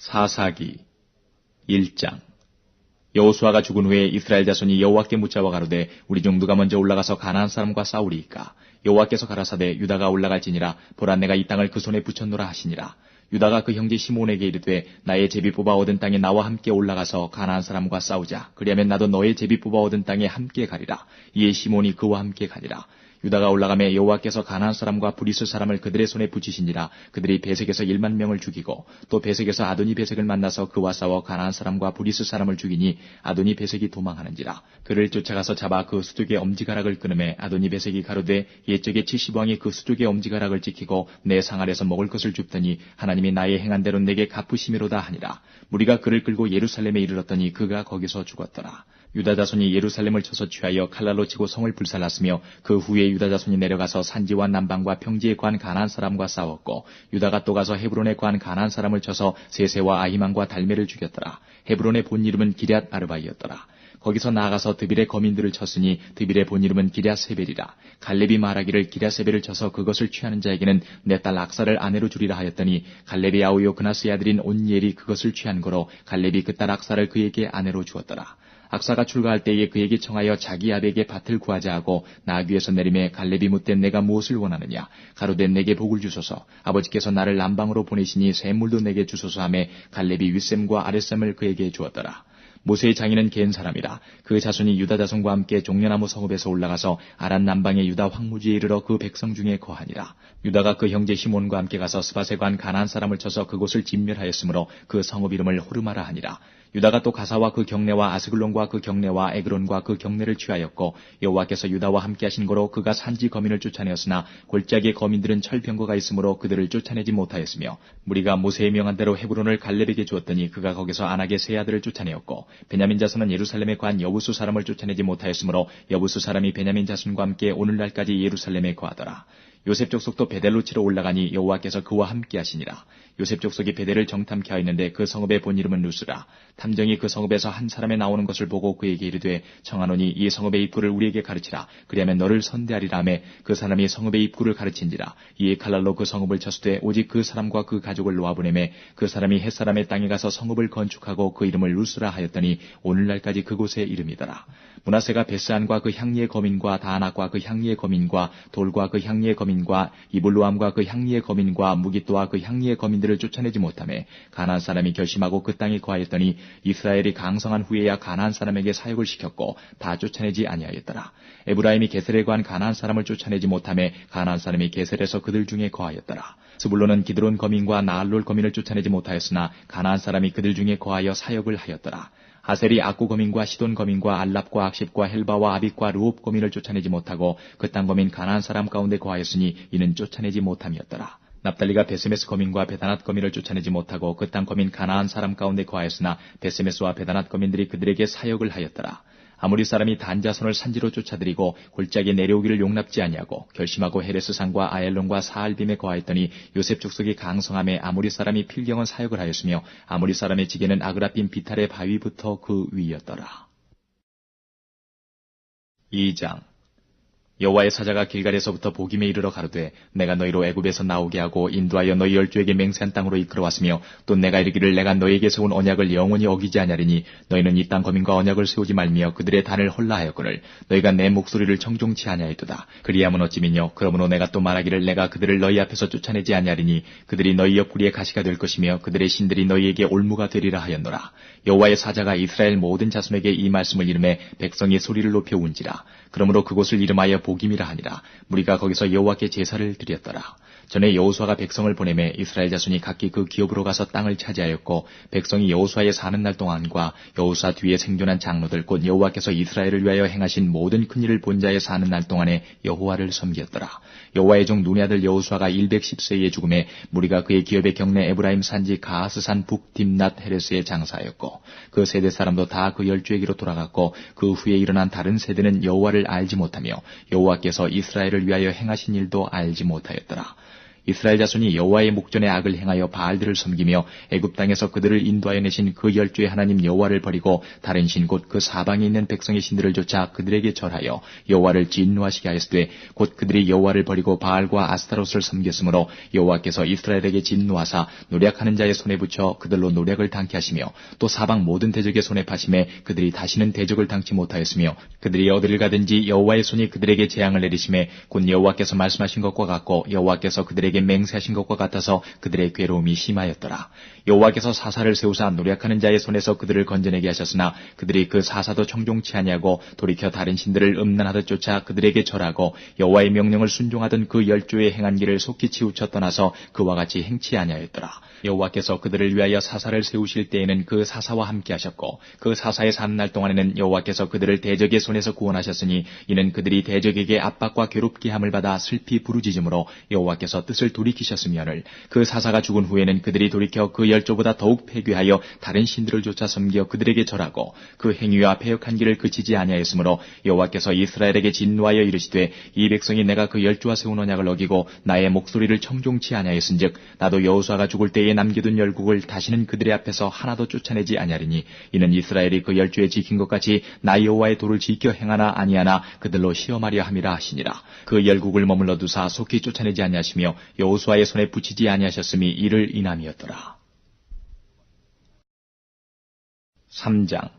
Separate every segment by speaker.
Speaker 1: 사사기 1장. 여호수아가 죽은 후에 이스라엘 자손이 여호와께 묻자와 가로되 우리 중 누가 먼저 올라가서 가나안 사람과 싸우리이까. 여호와께서 가라사대 유다가 올라갈지니라. 보라, 내가 이 땅을 그 손에 붙였노라 하시니라. 유다가 그 형제 시몬에게 이르되 나의 제비 뽑아 얻은 땅에 나와 함께 올라가서 가나안 사람과 싸우자. 그리하면 나도 너의 제비 뽑아 얻은 땅에 함께 가리라. 이에 시몬이 그와 함께 가니라. 유다가 올라가매 여호와께서 가나안 사람과 브리스 사람을 그들의 손에 붙이시니라. 그들이 베색에서 1만 명을 죽이고 또 베색에서 아도니 베색을 만나서 그와 싸워 가나안 사람과 브리스 사람을 죽이니 아도니 베색이 도망하는지라. 그를 쫓아가서 잡아 그 수족의 엄지가락을 끊음에 아도니 베색이 가로되 옛적에 70왕이 그 수족의 엄지가락을 지키고 내 상알에서 먹을 것을 줍더니 하나님이 나의 행한 대로 내게 갚으시미로다 하니라. 무리가 그를 끌고 예루살렘에 이르렀더니 그가 거기서 죽었더라. 유다 자손이 예루살렘을 쳐서 취하여 칼날로 치고 성을 불살랐으며 그 후에 유다 자손이 내려가서 산지와 남방과 평지에 관 가나안 사람과 싸웠고 유다가 또 가서 헤브론에 관 가나안 사람을 쳐서 세세와 아히만과 달메를 죽였더라. 헤브론의 본 이름은 기럇 아르바이었더라. 거기서 나아가서 드빌의 거민들을 쳤으니 드빌의 본 이름은 기럇세벨이라. 갈렙이 말하기를 기럇세벨을 쳐서 그것을 취하는 자에게는 내 딸 악사를 아내로 주리라 하였더니 갈렙의 아우요 그나스의 아들인 온니엘이 그것을 취한 거로 갈렙이 그 딸 악사를 그에게 아내로 주었더라. 악사가 출가할 때에 그에게 청하여 자기 아비에게 밭을 구하자 하고 나귀에서 내림에 갈렙이 묻되 내가 무엇을 원하느냐. 가로되 내게 복을 주소서. 아버지께서 나를 남방으로 보내시니 샘물도 내게 주소서 하매 갈렙이 윗샘과 아랫샘을 그에게 주었더라. 모세의 장인은 겐 사람이라. 그 자손이 유다 자손과 함께 종려나무 성읍에서 올라가서 아란 남방의 유다 황무지에 이르러 그 백성 중에 거하니라. 유다가 그 형제 시몬과 함께 가서 스밧에 관 가나안 사람을 쳐서 그곳을 진멸하였으므로 그 성읍 이름을 호르마라 하니라. 유다가 또 가사와 그 경내와 아스글론과 그 경내와 에그론과 그 경내를 취하였고 여호와께서 유다와 함께 하신 거로 그가 산지 거민을 쫓아내었으나 골짜기의 거민들은 철병거가 있으므로 그들을 쫓아내지 못하였으며 무리가 모세의 명한 대로 헤브론을 갈렙에게 주었더니 그가 거기서 아낙의 세 아들을 쫓아내었고 베냐민 자손은 예루살렘에 관 여부수 사람을 쫓아내지 못하였으므로 여부수 사람이 베냐민 자손과 함께 오늘날까지 예루살렘에 거하더라. 요셉 족속도 베델로 치러 올라가니 여호와께서 그와 함께 하시니라. 요셉 족속이 베델을 정탐케 하였는데 그 성읍의 본 이름은 루스라. 탐정이 그 성읍에서 한 사람이 나오는 것을 보고 그에게 이르되 청하노니 이 성읍의 입구를 우리에게 가르치라. 그리하면 너를 선대하리라 하매 그 사람이 성읍의 입구를 가르친지라. 이에 칼날로 그 성읍을 쳤으되 오직 그 사람과 그 가족을 놓아보내매 그 사람이 헷사람의 땅에 가서 성읍을 건축하고 그 이름을 루스라 하였더니 오늘날까지 그곳의 이름이더라. 므낫세가 베스안과 그 향리의 거민과 다안악과 그 향리의 거민과 돌과 그 향리의 거민과 이블루암과 그 향리의 거민과 무깃도와 그 향리의 거민들을 쫓아내지 못하매 가나안 사람이 결심하고 그 땅에 거하였더니 이스라엘이 강성한 후에야 가나안 사람에게 사역을 시켰고 다 쫓아내지 아니하였더라. 에브라임이 게셀에 거한 가나안 사람을 쫓아내지 못하매 가나안 사람이 게셀에서 그들 중에 거하였더라. 스불론은 기드론 거민과 나알롤 거민을 쫓아내지 못하였으나 가나안 사람이 그들 중에 거하여 사역을 하였더라. 아셀이 악구 거민과 시돈 거민과 알랍과 악십과 헬바와 아빅과 르옵 거민을 쫓아내지 못하고 그 땅 거민 가나안 사람 가운데 거하였으니 이는 쫓아내지 못함이었더라. 납달리가 베세메스 거민과 베다낫 거민을 쫓아내지 못하고 그 땅 거민 가나안 사람 가운데 거하였으나 베세메스와 베다낫 거민들이 그들에게 사역을 하였더라. 아무리 사람이 단 자손을 산지로 쫓아들이고 골짜기에 내려오기를 용납지 아니하고 결심하고 헤레스산과 아엘론과 사알빔에 거하였더니 요셉 족속이 강성함에 아무리 사람이 필경은 사역을 하였으며 아무리 사람의 지게는 아그라빔 비탈의 바위부터 그 위였더라. 2장. 여호와의 사자가 길갈에서부터 보김에 이르러 가로되 내가 너희로 애굽에서 나오게 하고 인도하여 너희 열조에게 맹세한 땅으로 이끌어왔으며 또 내가 이르기를 내가 너희에게 세운 언약을 영원히 어기지 아니하리니 너희는 이 땅 거민과 언약을 세우지 말며 그들의 단을 헐라하였거늘 너희가 내 목소리를 청종치 아니하였도다. 그리하면 어찌미뇨. 그러므로 내가 또 말하기를 내가 그들을 너희 앞에서 쫓아내지 아니하리니 그들이 너희 옆구리에 가시가 될 것이며 그들의 신들이 너희에게 올무가 되리라 하였노라. 여호와의 사자가 이스라엘 모든 자손에게 이 말씀을 이름해 백성이 소리를 높여 운지라. 그러므로 그곳을 이름하여 보김이라 하니라. 무리가 거기서 여호와께 제사를 드렸더라. 전에 여호수아가 백성을 보내매 이스라엘 자손이 각기 그 기업으로 가서 땅을 차지하였고 백성이 여호수아의 사는 날 동안과 여호수아 뒤에 생존한 장로들 곧 여호와께서 이스라엘을 위하여 행하신 모든 큰 일을 본 자의 사는 날 동안에 여호와를 섬겼더라. 여호와의 종 눈의 아들 여호수아가 110세에 죽음에 무리가 그의 기업의 경내 에브라임 산지 가하스산 북 딥낫 헤레스에 장사하였고 그 세대 사람도 다 그 열조에게로 돌아갔고 그 후에 일어난 다른 세대는 여호와를 알지 못하며 여호와께서 이스라엘을 위하여 행하신 일도 알지 못하였더라. 이스라엘 자손이 여호와의 목전에 악을 행하여 바알들을 섬기며 애굽 땅에서 그들을 인도하여 내신 그 열주의 하나님 여호와를 버리고 다른 신 곧 그 사방에 있는 백성의 신들을 쫓아 그들에게 절하여 여호와를 진노하시게 하였으되 곧 그들이 여호와를 버리고 바알과 아스타롯을 섬겼으므로 여호와께서 이스라엘에게 진노하사 노략하는 자의 손에 붙여 그들로 노략을 당케 하시며 또 사방 모든 대적의 손에 파심에 그들이 다시는 대적을 당치 못하였으며 그들이 어디를 가든지 여호와의 손이 그들에게 재앙을 내리심에 곧 여호와께서 말씀하신 것과 같고 여호와께서 그들에게 맹세하신 것과 같아서 그들의 괴로움이 심하였더라. 여호와께서 사사를 세우사 노략하는 자의 손에서 그들을 건져내게 하셨으나 그들이 그 사사도 청종치 아니하고 돌이켜 다른 신들을 음란하듯 쫓아 그들에게 절하고 여호와의 명령을 순종하던 그 열조의 행한 길을 속히 치우쳐 떠나서 그와 같이 행치 아니하였더라. 여호와께서 그들을 위하여 사사를 세우실 때에는 그 사사와 함께 하셨고 그 사사의 사는 날 동안에는 여호와께서 그들을 대적의 손에서 구원하셨으니 이는 그들이 대적에게 압박과 괴롭게 함을 받아 슬피 부르짖음으로 여호와께서 뜻을 돌이키셨으며를 그 사사가 죽은 후에는 그들이 돌이켜 그 열조보다 더욱 패괴하여 다른 신들을 쫓아 섬겨 그들에게 절하고 그 행위와 패역한 길을 그치지 아니하였으므로 여호와께서 이스라엘에게 진노하여 이르시되 이 백성이 내가 그 열조와 세운 언약을 어기고 나의 목소리를 청종치 아니하였은즉 나도 여호수아가 죽을 때에 남겨둔 열국을 다시는 그들의 앞에서 하나도 쫓아내지 아니하리니 이는 이스라엘이 그 열조에 지킨 것 같이 나 여호와의 도를 지켜 행하나 아니하나 그들로 시험하려 함이라 하시니라. 그 열국을 머물러 두사 속히 쫓아내지 아니하시며 여호수아의 손에 붙이지 아니하셨음이 이를 인함이었더라. 3장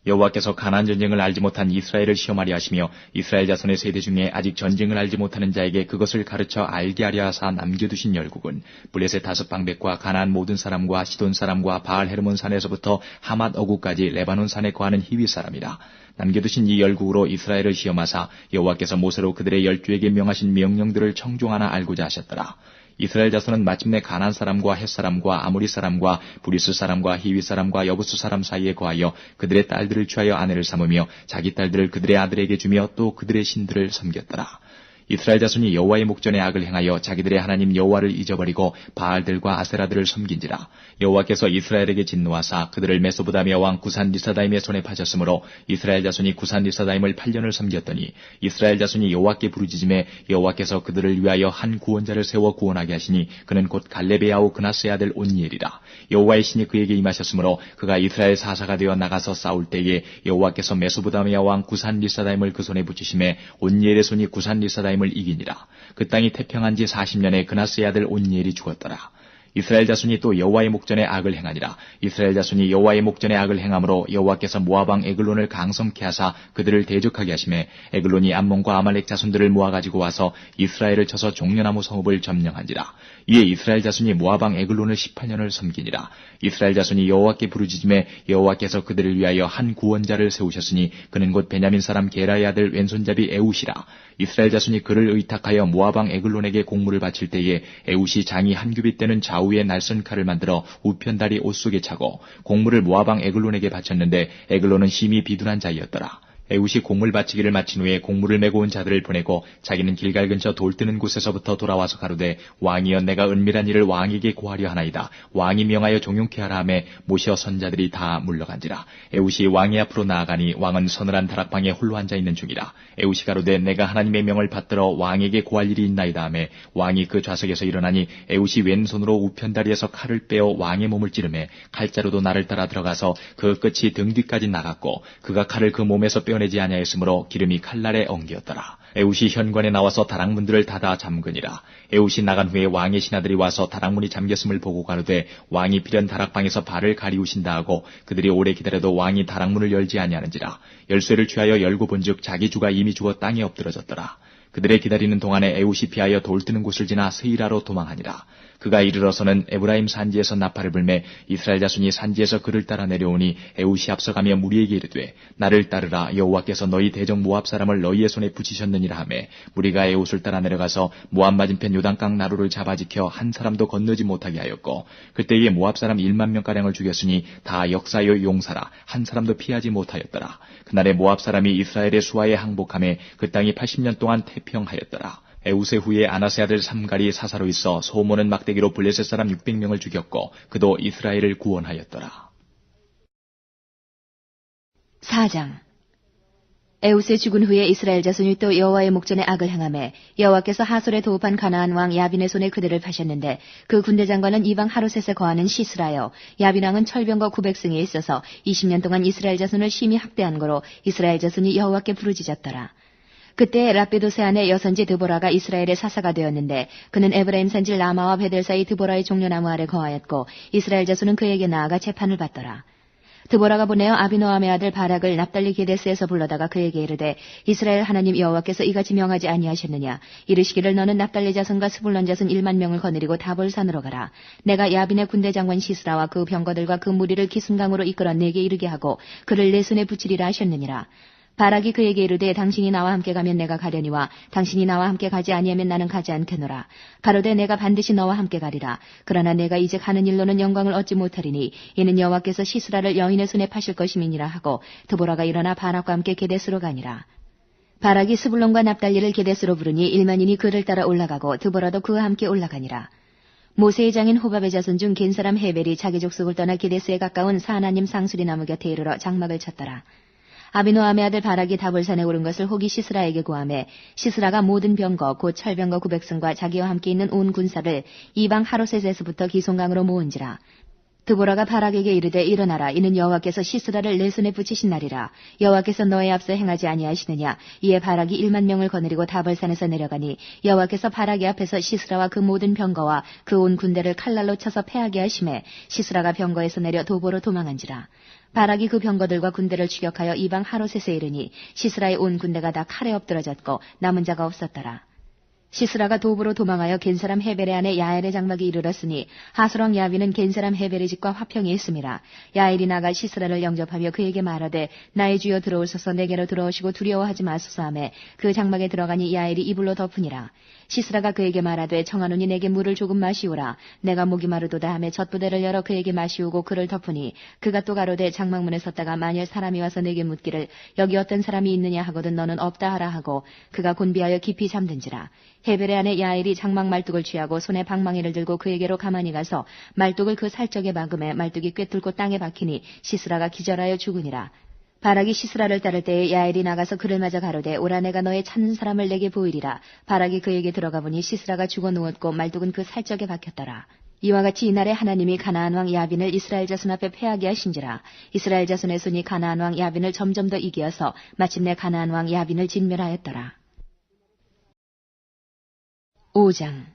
Speaker 1: 여호와께서 가나안 전쟁을 알지 못한 이스라엘을 시험하려 하시며 이스라엘 자손의 세대 중에 아직 전쟁을 알지 못하는 자에게 그것을 가르쳐 알게 하려 하사 남겨두신 열국은 블레셋 다섯 방백과 가나안 모든 사람과 시돈 사람과 바알 헤르몬 산에서부터 하맛 어구까지 레바논 산에 거하는 히위 사람이라. 남겨두신 이 열국으로 이스라엘을 시험하사 여호와께서 모세로 그들의 열주에게 명하신 명령들을 청종하나 알고자 하셨더라. 이스라엘 자손은 마침내 가나안 사람과 헷 사람과 아모리 사람과 브리스 사람과 히위 사람과 여부스 사람 사이에 거하여 그들의 딸들을 취하여 아내를 삼으며 자기 딸들을 그들의 아들에게 주며 또 그들의 신들을 섬겼더라. 이스라엘 자손이 여호와의 목전에 악을 행하여 자기들의 하나님 여호와를 잊어버리고 바알들과 아세라들을 섬긴지라. 여호와께서 이스라엘에게 진노하사 그들을 메소보다미아 왕 구산 리사다임의 손에 파셨으므로 이스라엘 자손이 구산 리사다임을 8년을 섬겼더니 이스라엘 자손이 여호와께 부르짖음에 여호와께서 그들을 위하여 한 구원자를 세워 구원하게 하시니 그는 곧 갈렙의 아우 그나스의 아들 온니엘이라. 여호와의 신이 그에게 임하셨으므로 그가 이스라엘 사사가 되어 나가서 싸울 때에 여호와께서 메소보다미아 왕 구산 리사다임을 그 손에 붙이심에 온니엘의 손이 구산 리사다임 을 이기니라. 그 땅이 태평한 지 40년에 그나스의 아들 온니엘이 죽었더라. 이스라엘 자손이 또 여호와의 목전에 악을 행하니라. 이스라엘 자손이 여호와의 목전에 악을 행함으로 여호와께서 모압 왕 에글론을 강성케 하사 그들을 대적하게 하심에 에글론이 암몬과 아말렉 자손들을 모아가지고 와서 이스라엘을 쳐서 종려나무 성읍을 점령한지라. 이에 이스라엘 자손이 모압 왕 에글론을 18년을 섬기니라. 이스라엘 자손이 여호와께 부르짖음에 여호와께서 그들을 위하여 한 구원자를 세우셨으니 그는 곧 베냐민 사람 게라의 아들 왼손잡이 에웃이라. 이스라엘 자손이 그를 의탁하여 모압 왕 에글론에게 공물을 바칠 때에 에웃이 장이 한 규빗 되는 좌우에 날선 칼을 만들어 우편다리 옷 속에 차고 공물을 모압 왕 에글론에게 바쳤는데 에글론은 심히 비둔한 자이었더라. 에웃이 공물 바치기를 마친 후에 공물을 메고 온 자들을 보내고 자기는 길갈 근처 돌 뜨는 곳에서부터 돌아와서 가로되 왕이여 내가 은밀한 일을 왕에게 고하려 하나이다. 왕이 명하여 종용케 하라 하매 모시어 선자들이 다 물러간지라. 에웃이 왕의 앞으로 나아가니 왕은 서늘한 다락방에 홀로 앉아 있는 중이라. 에웃이 가로되 내가 하나님의 명을 받들어 왕에게 고할 일이 있나이다 하매 왕이 그 좌석에서 일어나니 에웃이 왼손으로 우편다리에서 칼을 빼어 왕의 몸을 찌르매 칼자루도 나를 따라 들어가서 그 끝이 등 뒤까지 나갔고 그가 칼을 그 몸에서 빼어내지 아니하였으므로 기름이 칼날에 엉기었더라. 에웃이 현관에 나와서 다락문들을 닫아 잠그니라. 에웃이 나간 후에 왕의 신하들이 와서 다락문이 잠겼음을 보고 가로되 왕이 필연 다락방에서 발을 가리우신다 하고 그들이 오래 기다려도 왕이 다락문을 열지 아니하는지라. 열쇠를 취하여 열고 본즉 자기 주가 이미 죽어 땅에 엎드러졌더라. 그들의 기다리는 동안에 에웃이 피하여 돌 뜨는 곳을 지나 세이라로 도망하니라. 그가 이르러서는 에브라임 산지에서 나팔을 불매 이스라엘 자손이 산지에서 그를 따라 내려오니 에웃이 앞서가며 무리에게 이르되 나를 따르라. 여호와께서 너희 대적 모압 사람을 너희의 손에 붙이셨느니라 하매 무리가 에웃을 따라 내려가서 모압 맞은편 요단강 나루를 잡아 지켜 한 사람도 건너지 못하게 하였고 그때에 모압 사람 1만 명가량을 죽였으니 다 역사요 용사라. 한 사람도 피하지 못하였더라. 그날에 모압 사람이 이스라엘의 수하에 항복하매 그 땅이 80년 동안 태평하였더라. 에웃의 후에 아나세 아들 삼갈이 사사로 있어 소모는 막대기로 블레셋 사람 600명을 죽였고 그도 이스라엘을 구원하였더라.
Speaker 2: 4장 에웃의 죽은 후에 이스라엘 자손이 또 여호와의 목전에 악을 행하매 여호와께서 하솔에 도읍한 가나안 왕 야빈의 손에 그들을 파셨는데 그 군대 장관은 이방 하루셋에 거하는 시스라요. 야빈 왕은 철병거 900승에 있어서 20년 동안 이스라엘 자손을 심히 학대한 거로 이스라엘 자손이 여호와께 부르짖었더라. 그때 라베도세 안에 여선지 드보라가 이스라엘의 사사가 되었는데 그는 에브라임 산지 라마와 베델 사이 드보라의 종려나무 아래 거하였고 이스라엘 자손은 그에게 나아가 재판을 받더라. 드보라가 보내어 아비노함의 아들 바락을 납달리 게데스에서 불러다가 그에게 이르되 이스라엘 하나님 여호와께서 이같이 명하지 아니하셨느냐. 이르시기를 너는 납달리 자손과 스불론 자손 1만 명을 거느리고 다볼산으로 가라. 내가 야빈의 군대 장관 시스라와 그 병거들과 그 무리를 기순강으로 이끌어 내게 이르게 하고 그를 내 손에 붙이리라 하셨느니라. 바락이 그에게 이르되 당신이 나와 함께 가면 내가 가려니와 당신이 나와 함께 가지 아니하면 나는 가지 않겠노라. 가로되 내가 반드시 너와 함께 가리라. 그러나 내가 이제 가는 일로는 영광을 얻지 못하리니 이는 여호와께서 시스라를 여인의 손에 파실 것임이니라 하고 드보라가 일어나 바락과 함께 게데스로 가니라. 바락이 스불론과 납달리를 게데스로 부르니 1만인이 그를 따라 올라가고 드보라도 그와 함께 올라가니라. 모세의 장인 호밥의 자손 중 겐 사람 헤벨이 자기 족속을 떠나 게데스에 가까운 사하나님 상수리 나무 곁에 이르러 장막을 쳤더라. 아비노함의 아들 바락이 다볼산에 오른 것을 혹이 시스라에게 고하매 시스라가 모든 병거 곧 철병거 900승과 자기와 함께 있는 온 군사를 이방 하로셋에서부터 기송강으로 모은지라. 드보라가 바락에게 이르되 일어나라. 이는 여호와께서 시스라를 내 손에 붙이신 날이라. 여호와께서 너의 앞서 행하지 아니하시느냐. 이에 바락이 1만 명을 거느리고 다볼산에서 내려가니 여호와께서 바락의 앞에서 시스라와 그 모든 병거와 그 온 군대를 칼날로 쳐서 패하게 하심에 시스라가 병거에서 내려 도보로 도망한지라. 바락이 그 병거들과 군대를 추격하여 이방 하로셋에 이르니 시스라의 온 군대가 다 칼에 엎드러졌고 남은 자가 없었더라. 시스라가 도보로 도망하여 겐사람 헤벨의 아내 야엘의 장막에 이르렀으니 하솔왕 야빈은 겐사람 헤벨의 집과 화평이 있음이라. 야엘이 나가 시스라를 영접하며 그에게 말하되 나의 주여 들어오소서. 내게로 들어오시고 두려워하지 마소서 하매 그 장막에 들어가니 야엘이 이불로 덮으니라. 시스라가 그에게 말하되 청하노니 내게 물을 조금 마시오라. 내가 목이 마르도다 하며 젖부대를 열어 그에게 마시우고 그를 덮으니 그가 또 가로되 장막문에 섰다가 만일 사람이 와서 내게 묻기를 여기 어떤 사람이 있느냐 하거든 너는 없다 하라 하고 그가 곤비하여 깊이 잠든지라. 헤벨의 아내 야엘이 장막 말뚝을 취하고 손에 방망이를 들고 그에게로 가만히 가서 말뚝을 그 살적에 박음에 말뚝이 꿰뚫고 땅에 박히니 시스라가 기절하여 죽으니라. 바락이 시스라를 따를 때에 야엘이 나가서 그를 맞아 가로되 오라 내가 너의 찾는 사람을 내게 보이리라. 바락이 그에게 들어가 보니 시스라가 죽어 누웠고 말뚝은 그 살적에 박혔더라. 이와 같이 이날에 하나님이 가나안 왕 야빈을 이스라엘 자손 앞에 패하게 하신지라. 이스라엘 자손의 손이 가나안 왕 야빈을 점점 더 이기어서 마침내 가나안 왕 야빈을 진멸하였더라. 5장.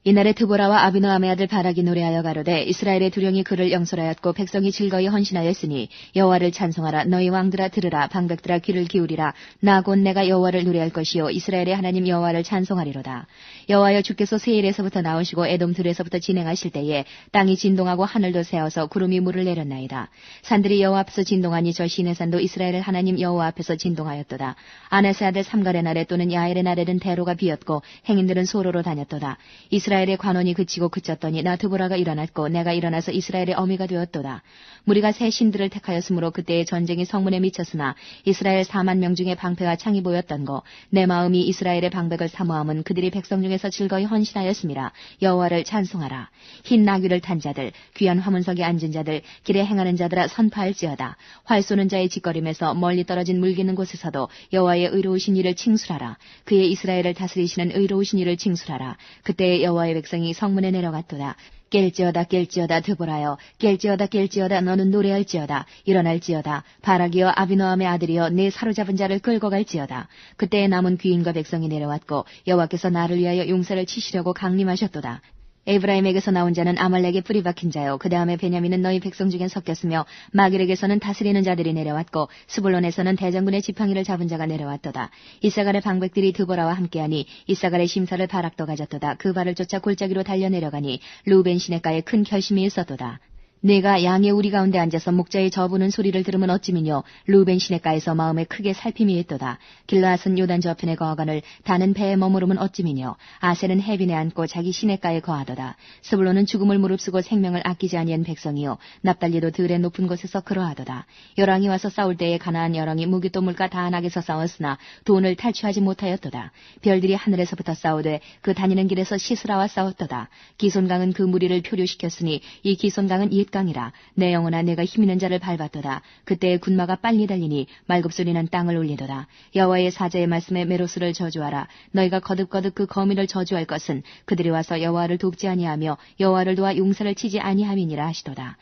Speaker 2: 이날에 드보라와 아비노함의 아들 바락이 노래하여 가로되 이스라엘의 두령이 그를 영설하였고 백성이 즐거이 헌신하였으니 여호와를 찬송하라. 너희 왕들아 들으라. 방백들아 귀를 기울이라. 나 곧 내가 여호와를 노래할 것이요 이스라엘의 하나님 여호와를 찬송하리로다. 여호와여 주께서 세일에서부터 나오시고 에돔 들에서부터 진행하실 때에 땅이 진동하고 하늘도 새어서 구름이 물을 내렸나이다. 산들이 여호와 앞에서 진동하니 저 시내산도 이스라엘의 하나님 여호와 앞에서 진동하였도다. 아나세 아들 삼갈의 날에 또는 야엘의 날에는 대로가 비었고 행인들은 소로로 다녔도다. 이스라엘의 관원이 그치고 그쳤더니 나 드보라가 일어났고 내가 일어나서 이스라엘의 어미가 되었도다. 무리가 새 신들을 택하였으므로 그때의 전쟁이 성문에 미쳤으나 이스라엘 4만 명 중에 방패와 창이 보였던 거 내 마음이 이스라엘의 방백을 사모함은 그들이 백성 중에서 즐거이 헌신하였음이라. 여호와를 찬송하라. 흰 나귀를 탄 자들 귀한 화문석에 앉은 자들 길에 행하는 자들아 선파할지어다. 활 쏘는 자의 짓거림에서 멀리 떨어진 물기는 곳에서도 여호와의 의로우신 이를 칭술하라. 그의 이스라엘을 다스리시는 의로우신 이를 칭술하라. 그때의 여호와의 백성이 성문에 내려갔도다. 깰지어다 깰지어다 드보라여 깰지어다 깰지어다 너는 노래할지어다. 일어날지어다. 바락이여 아비노함의 아들이여 내 사로잡은 자를 끌고 갈지어다. 그때에 남은 귀인과 백성이 내려왔고 여호와께서 나를 위하여 용사를 치시려고 강림하셨도다. 에브라임에게서 나온 자는 아말렉에 뿌리 박힌 자요. 그 다음에 베냐민은 너희 백성 중에 섞였으며 마길에게서는 다스리는 자들이 내려왔고 스불론에서는 대장군의 지팡이를 잡은 자가 내려왔도다. 이사갈의 방백들이 드보라와 함께하니 이사갈의 심사를 바락도 가졌도다. 그 발을 쫓아 골짜기로 달려 내려가니 루벤 시내가에 큰 결심이 있었도다. 내가 양의 우리 가운데 앉아서 목자의 저부는 소리를 들으면 어찌미뇨. 루벤 시내가에서 마음에 크게 살핌이 있도다. 길르앗은 요단 저편에 거하거늘 다는 배에 머무르면 어찌미뇨. 아셀은 해빈에 앉고 자기 시내가에 거하도다. 스불론은 죽음을 무릅쓰고 생명을 아끼지 아니한 백성이요 납달리도 들의 높은 곳에서 그러하도다. 열왕이 와서 싸울 때에 가나안 열왕이 무기또 물가 다한악에서 싸웠으나 돈을 탈취하지 못하였도다. 별들이 하늘에서부터 싸우되 그 다니는 길에서 시스라와 싸웠도다. 기손강은 그 무리를 표류시켰으니 이 기손강은 옛 목강이라. 내 영혼아 내가 힘있는 자를 밟았도다. 그때의 군마가 빨리 달리니 말급소리는 땅을 울리도다. 여호와의 사자의 말씀에 메로스를 저주하라. 너희가 거듭거듭 그 거미를 저주할 것은 그들이 와서 여호와를 돕지 아니하며 여호와를 도와 용사를 치지 아니함이니라 하시도다.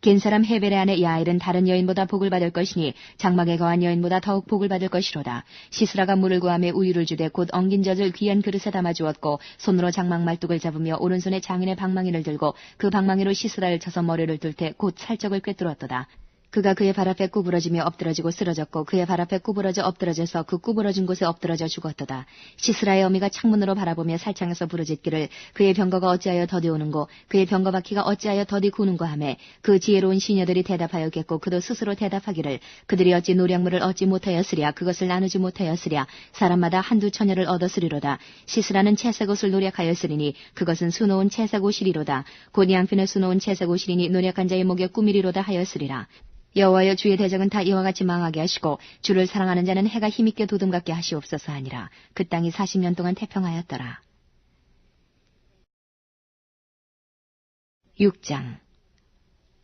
Speaker 2: 겐 사람 헤벨의 아내 야엘은 다른 여인보다 복을 받을 것이니 장막에 거한 여인보다 더욱 복을 받을 것이로다. 시스라가 물을 구하며 우유를 주되 곧 엉긴 젖을 귀한 그릇에 담아 주었고 손으로 장막 말뚝을 잡으며 오른손에 장인의 방망이를 들고 그 방망이로 시스라를 쳐서 머리를 뚫되 곧 살적을 꿰뚫었도다. 그가 그의 발 앞에 구부러지며 엎드러지고 쓰러졌고 그의 발 앞에 구부러져 엎드러져서 그 구부러진 곳에 엎드러져 죽었도다. 시스라의 어미가 창문으로 바라보며 살창에서 부르짖기를 그의 병거가 어찌하여 더디 오는고 그의 병거 바퀴가 어찌하여 더디 구는고 하며 그 지혜로운 시녀들이 대답하였겠고 그도 스스로 대답하기를 그들이 어찌 노량물을 얻지 못하였으랴 그것을 나누지 못하였으랴 사람마다 한두 처녀를 얻었으리로다. 시스라는 채색 옷을 노력하였으리니 그것은 수놓은 채색 옷이리로다. 곧 양핀을 수놓은 채색 옷이리니 노력한 자의 목에 꾸미리로다 하였으리라. 여호와여 주의 대적은 다 이와 같이 망하게 하시고 주를 사랑하는 자는 해가 힘있게 도둠같게 하시옵소서 하니라. 그 땅이 40년 동안 태평하였더라. 6장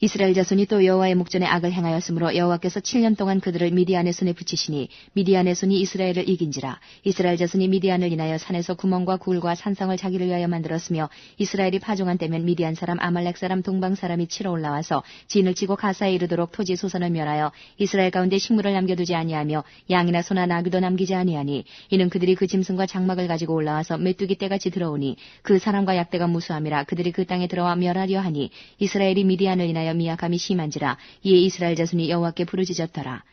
Speaker 2: 이스라엘 자손이 또 여호와의 목전에 악을 행하였으므로 여호와께서 7년 동안 그들을 미디안의 손에 붙이시니 미디안의 손이 이스라엘을 이긴지라. 이스라엘 자손이 미디안을 인하여 산에서 구멍과 굴과 산성을 자기를 위하여 만들었으며 이스라엘이 파종한 때면 미디안 사람 아말렉 사람 동방 사람이 치러 올라와서 진을 치고 가사에 이르도록 토지 소산을 멸하여 이스라엘 가운데 식물을 남겨두지 아니하며 양이나 소나 나귀도 남기지 아니하니 이는 그들이 그 짐승과 장막을 가지고 올라와서 메뚜기 떼같이 들어오니 그 사람과 약대가 무수함이라. 그들이 그 땅에 들어와 멸하려 하니 이스라엘이 미디안을 인하여 미약함이 심한지라. 이에 이스라엘 자손이 여호와께 부르짖었더라.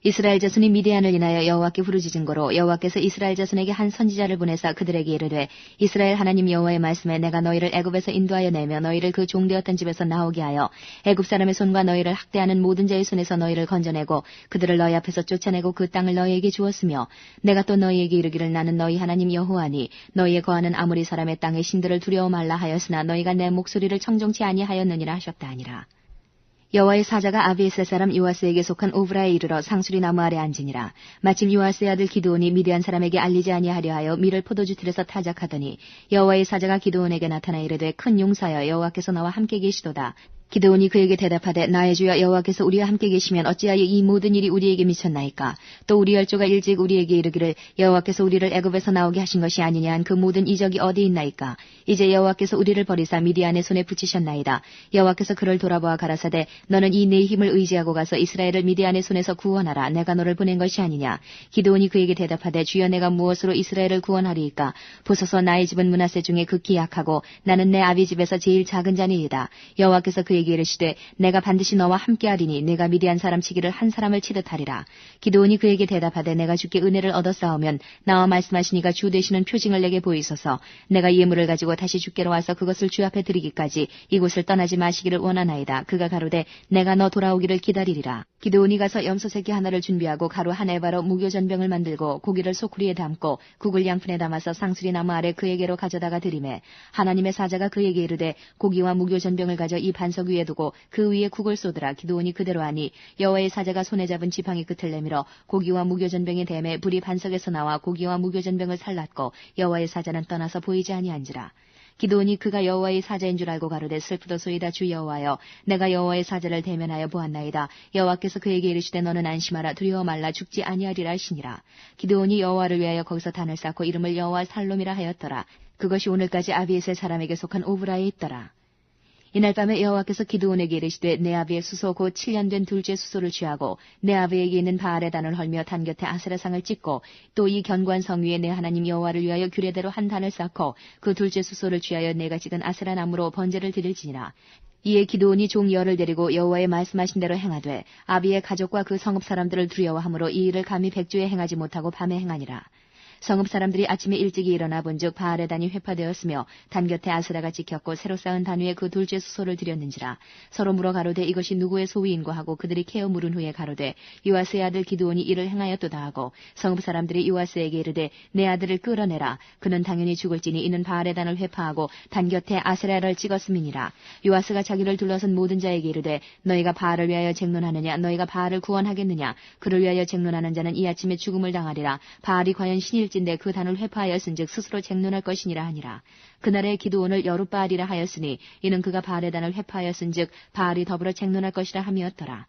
Speaker 2: 이스라엘 자손이 미디안을 인하여 여호와께 부르짖은 거로 여호와께서 이스라엘 자손에게 한 선지자를 보내사 그들에게 이르되 이스라엘 하나님 여호와의 말씀에 내가 너희를 애굽에서 인도하여 내며 너희를 그 종되었던 집에서 나오게 하여 애굽 사람의 손과 너희를 학대하는 모든 자의 손에서 너희를 건져내고 그들을 너희 앞에서 쫓아내고 그 땅을 너희에게 주었으며 내가 또 너희에게 이르기를 나는 너희 하나님 여호와니 너희의 거하는 아모리 사람의 땅의 신들을 두려워 말라 하였으나 너희가 내 목소리를 청종치 아니하였느니라 하셨다 하니라. 여호와의 사자가 아비에셀 사람 요아스에게 속한 오브라에 이르러 상수리 나무 아래 앉으니라. 마침 요아스의 아들 기드온이 미디안 사람에게 알리지 아니하려 하여 밀을 포도주 틀에서 타작하더니 여호와의 사자가 기드온에게 나타나 이르되 큰 용사여 여호와께서 나와 함께 계시도다. 기드온이 그에게 대답하되 나의 주여 여호와께서 우리와 함께 계시면 어찌하여 이 모든 일이 우리에게 미쳤나이까. 또 우리 열조가 일찍 우리에게 이르기를 여호와께서 우리를 애굽에서 나오게 하신 것이 아니냐 한 그 모든 이적이 어디 있나이까. 이제 여호와께서 우리를 버리사 미디안의 손에 붙이셨나이다. 여호와께서 그를 돌아보아 가라사대 너는 이 내 힘을 의지하고 가서 이스라엘을 미디안의 손에서 구원하라. 내가 너를 보낸 것이 아니냐. 기드온이 그에게 대답하되 주여 내가 무엇으로 이스라엘을 구원하리이까. 보소서 나의 집은 므낫세 중에 극히 약하고 나는 내 아비 집에서 제일 작은 자니이다. 여호와께서 그에게 이르시되 내가 반드시 너와 함께하리니 내가 미디안 사람 치기를 한 사람을 치듯 하리라. 기드온이 그에게 대답하되 내가 주께 은혜를 얻어 싸우면 나와 말씀하시니가 주 되시는 표징을 내게 보이소서. 내가 예물을 가지고 다시 주께로 와서 그것을 주 앞에 드리기까지 이곳을 떠나지 마시기를 원하나이다. 그가 가로되 내가 너 돌아오기를 기다리리라. 기드온이 가서 염소 새끼 하나를 준비하고 가루 한 에바로 무교전병을 만들고 고기를 소쿠리에 담고 국을 양푼에 담아서 상수리 나무 아래 그에게로 가져다가 드리매 하나님의 사자가 그에게 이르되 고기와 무교전병을 가져 이 반석 위에 두고 그 위에 국을 쏟으라. 기드온이 그대로 하니 여호와의 사자가 손에 잡은 지팡이 끝을 내밀어 고기와 무교전병의 댐에 불이 반석에서 나와 고기와 무교전병을 살랐고 여호와의 사자는 떠나서 보이지 아니한지라. 기드온이 그가 여호와의 사자인 줄 알고 가로되 슬프도소이다. 주 여호와여 내가 여호와의 사자를 대면하여 보았나이다. 여호와께서 그에게 이르시되 너는 안심하라. 두려워 말라. 죽지 아니하리라 하시니라. 기드온이 여호와를 위하여 거기서 단을 쌓고 이름을 여호와 살롬이라 하였더라. 그것이 오늘까지 아비에셀 사람에게 속한 오브라에 있더라. 이날 밤에 여호와께서 기드온에게 이르시되 내 아비의 수소 곧 7년 된 둘째 수소를 취하고 내 아비에게 있는 바알의 단을 헐며 단 곁에 아세라상을 찍고 또 이 견고한 성 위에 내 하나님 여호와를 위하여 규례대로 한 단을 쌓고 그 둘째 수소를 취하여 내가 찍은 아세라 나무로 번제를 드릴지니라. 이에 기드온이 종 열을 데리고 여호와의 말씀하신 대로 행하되 아비의 가족과 그 성읍 사람들을 두려워함으로 이 일을 감히 백주에 행하지 못하고 밤에 행하니라. 성읍 사람들이 아침에 일찍이 일어나 본즉 바알의 단이 회파되었으며 단 곁에 아스라가 찍혔고 새로 쌓은 단 위에 그 둘째 수소를 드렸는지라. 서로 물어 가로되 이것이 누구의 소위인고 하고 그들이 캐어 물은 후에 가로되 요아스의 아들 기드온이 이를 행하였도다 하고 성읍 사람들이 요아스에게 이르되 내 아들을 끌어내라. 그는 당연히 죽을지니 이는 바알의 단을 회파하고 단 곁에 아스라를 찍었음이니라. 요아스가 자기를 둘러선 모든 자에게 이르되 너희가 바알을 위하여 쟁론하느냐. 너희가 바알을 구원하겠느냐. 그를 위하여 쟁론하는 자는 이 아침에 죽음을 당하리라. 바알이 과연 신일 일진데 그 단을 회파하였은즉 스스로 쟁론할 것이니라 하니라. 그날에 기드온을 여룻바알이라 하였으니 이는 그가 바알의 단을 회파하였은즉 바알이 더불어 쟁론할 것이라 함이었더라.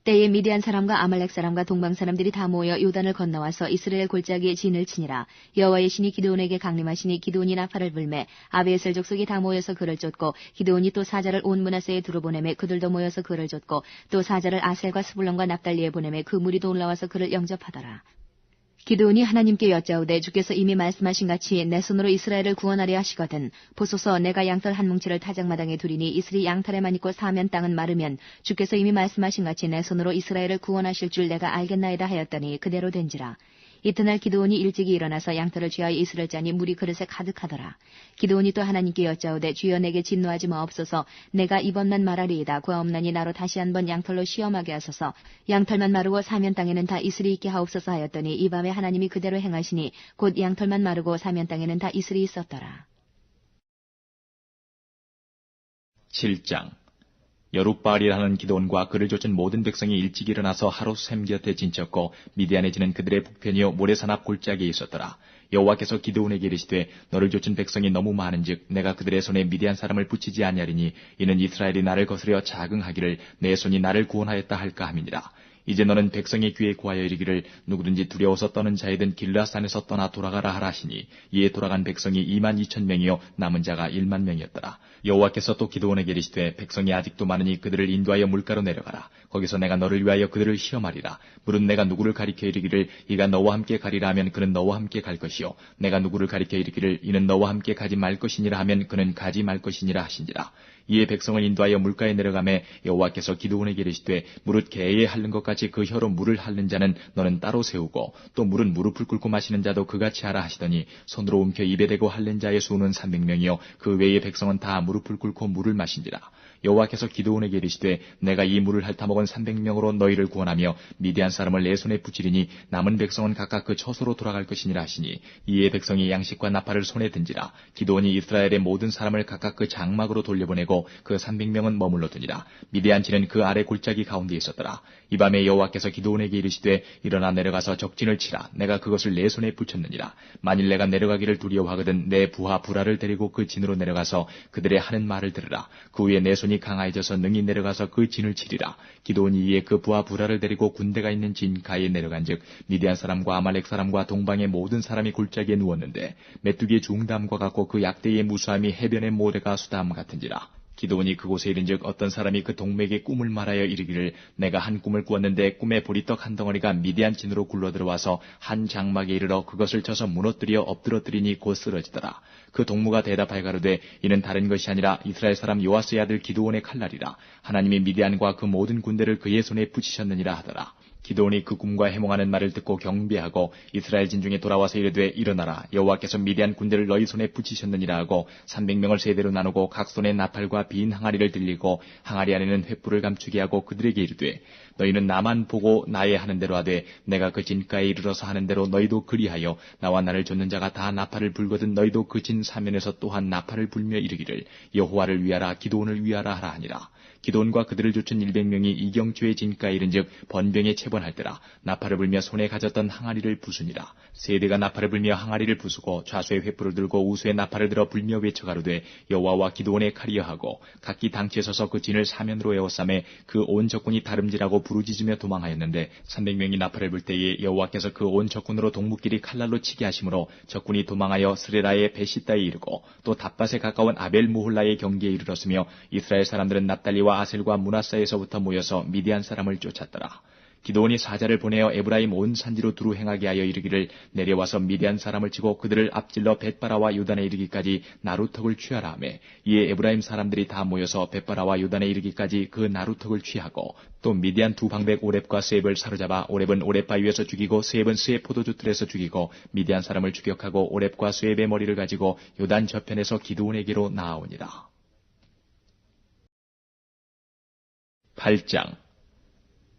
Speaker 2: 때에 미디안 사람과 아말렉 사람과 동방 사람들이 다 모여 요단을 건너와서 이스라엘 골짜기에 진을 치니라. 여호와의 신이 기드온에게 강림하시니 기드온이 나팔을 불매 아비에셀 족속이 다 모여서 그를 쫓고 기드온이 또 사자를 온 므낫세에 두루 보내매 그들도 모여서 그를 쫓고 또 사자를 아셀과 스불론과 납달리에 보내매 그 무리도 올라와서 그를 영접하더라. 기드온이 하나님께 여짜오되 주께서 이미 말씀하신 같이 내 손으로 이스라엘을 구원하려 하시거든 보소서 내가 양털 한 뭉치를 타작마당에 두리니 이슬이 양털에만 있고 사면 땅은 마르면 주께서 이미 말씀하신 같이 내 손으로 이스라엘을 구원하실 줄 내가 알겠나이다 하였더니 그대로 된지라. 이튿날 기드온이 일찍이 일어나서 양털을 취하여 이슬을 짜니 물이 그릇에 가득하더라. 기드온이 또 하나님께 여짜오되 주여 내게 진노하지 마옵소서. 내가 이번만 말하리이다. 구하옵나니 나로 다시 한번 양털로 시험하게 하소서. 양털만 마르고 사면 땅에는 다 이슬이 있게 하옵소서 하였더니 이 밤에 하나님이 그대로 행하시니 곧 양털만 마르고 사면 땅에는 다 이슬이 있었더라.
Speaker 1: 7장 여룻바알이라는 기드온과 그를 쫓은 모든 백성이 일찍 일어나서 하루 샘 곁에 진쳤고 미디안에 지는 그들의 북편이요 모래산 앞 골짜기에 있었더라. 여호와께서 기드온에게 이르시되 너를 쫓은 백성이 너무 많은즉 내가 그들의 손에 미디안 사람을 붙이지 아니하리니 이는 이스라엘이 나를 거스려 자긍하기를 내 손이 나를 구원하였다 할까 함이니라. 이제 너는 백성의 귀에 구하여 이르기를 누구든지 두려워서 떠는 자이든 길라산에서 떠나 돌아가라 하라 하시니 이에 돌아간 백성이 22,000명이요 남은 자가 10,000명이었더라. 여호와께서 또 기드온에게 이르시되 백성이 아직도 많으니 그들을 인도하여 물가로 내려가라. 거기서 내가 너를 위하여 그들을 시험하리라. 물은 내가 누구를 가리켜 이르기를 이가 너와 함께 가리라 하면 그는 너와 함께 갈 것이요 내가 누구를 가리켜 이르기를 이는 너와 함께 가지 말 것이니라 하면 그는 가지 말 것이니라 하신지라. 이에 백성을 인도하여 물가에 내려가매 여호와께서 기드온에게 이르시되 무릇 개에 핥는 것 같이 그 혀로 물을 핥는 자는 너는 따로 세우고 또 물은 무릎을 꿇고 마시는 자도 그같이 하라 하시더니 손으로 움켜 입에 대고 핥는 자의 수는 300명이요 그 외의 백성은 다 무릎을 꿇고 물을 마신지라. 여호와께서 기드온에게 이르시되 내가 이 물을 핥아먹은 300명으로 너희를 구원하며 미디안 사람을 내 손에 붙이리니 남은 백성은 각각 그 처소로 돌아갈 것이니라 하시니 이에 백성이 양식과 나팔을 손에 든지라. 기드온이 이스라엘의 모든 사람을 각각 그 장막으로 돌려보내고 그 300명은 머물러 두니라. 미디안 지는 그 아래 골짜기 가운데 있었더라. 이 밤에 여호와께서 기드온에게 이르시되 일어나 내려가서 적진을 치라. 내가 그것을 내 손에 붙였느니라. 만일 내가 내려가기를 두려워하거든 내 부하 부라를 데리고 그 진으로 내려가서 그들의 하는 말을 들으라. 그 후에 내 손이 강하여져서 능히 내려가서 그 진을 치리라. 기드온이 이에 그 부하 부라를 데리고 군대가 있는 진 가에 내려간즉 미디안 사람과 아말렉 사람과 동방의 모든 사람이 골짜기에 누웠는데 메뚜기의 중담과 같고 그 약대의 무수함이 해변의 모래가 수담 같은지라. 기드온이 그곳에 이른즉 어떤 사람이 그 동맥에 꿈을 말하여 이르기를 내가 한 꿈을 꾸었는데 꿈에 보리떡 한 덩어리가 미디안 진으로 굴러들어와서 한 장막에 이르러 그것을 쳐서 무너뜨려 엎드러뜨리니 곧 쓰러지더라. 그 동무가 대답하여 가로되 이는 다른 것이 아니라 이스라엘 사람 요아스의 아들 기드온의 칼날이라. 하나님이 미디안과 그 모든 군대를 그의 손에 붙이셨느니라 하더라. 기드온이 그 꿈과 해몽하는 말을 듣고 경배하고 이스라엘 진중에 돌아와서 이르되 일어나라. 여호와께서 미디안 군대를 너희 손에 붙이셨느니라 하고 300명을 세대로 나누고 각 손에 나팔과 빈 항아리를 들리고 항아리 안에는 횃불을 감추게 하고 그들에게 이르되 너희는 나만 보고 나의 하는 대로 하되 내가 그 진가에 이르러서 하는 대로 너희도 그리하여 나와 나를 좇는 자가 다 나팔을 불거든 너희도 그 진 사면에서 또한 나팔을 불며 이르기를 여호와를 위하라 기드온을 위하라 하라 하니라. 기드온과 그들을 쫓은 100명이 이경주의 진가에 이른즉 번병에 체번할 때라. 나팔을 불며 손에 가졌던 항아리를 부수니라. 세대가 나팔을 불며 항아리를 부수고 좌수의 횃불을 들고 우수의 나팔을 들어 불며 외쳐가로되 여호와와 기드온의 칼이여 하고 각기 당치에 서서 그 진을 사면으로 에워싸매 그 온 적군이 다름질하고 부르짖으며 도망하였는데 300명이 나팔을 불 때에 여호와께서 그 온 적군으로 동북길이 칼날로 치게 하심으로 적군이 도망하여 스레라의 베시다에 이르고 또 답밭에 가까운 아벨 무홀라의 경계에 이르렀으며 이스라엘 사람들은 납달리와 아셀과 므낫사에서부터 모여서 미디안 사람을 쫓았더라. 기드온이 사자를 보내어 에브라임 온 산지로 두루 행하게 하여 이르기를 내려와서 미디안 사람을 치고 그들을 앞질러 벳바라와 요단에 이르기까지 나루턱을 취하라 하매 이에 에브라임 사람들이 다 모여서 벳바라와 요단에 이르기까지 그 나루턱을 취하고 또 미디안 두 방백 오렙과 스앱을 사로잡아 오렙은 오렙 바위에서 죽이고 스앱은 스앱 포도주 틀에서 죽이고 미디안 사람을 추격하고 오렙과 스앱의 머리를 가지고 요단 저편에서 기드온에게로 나아오니라. 8장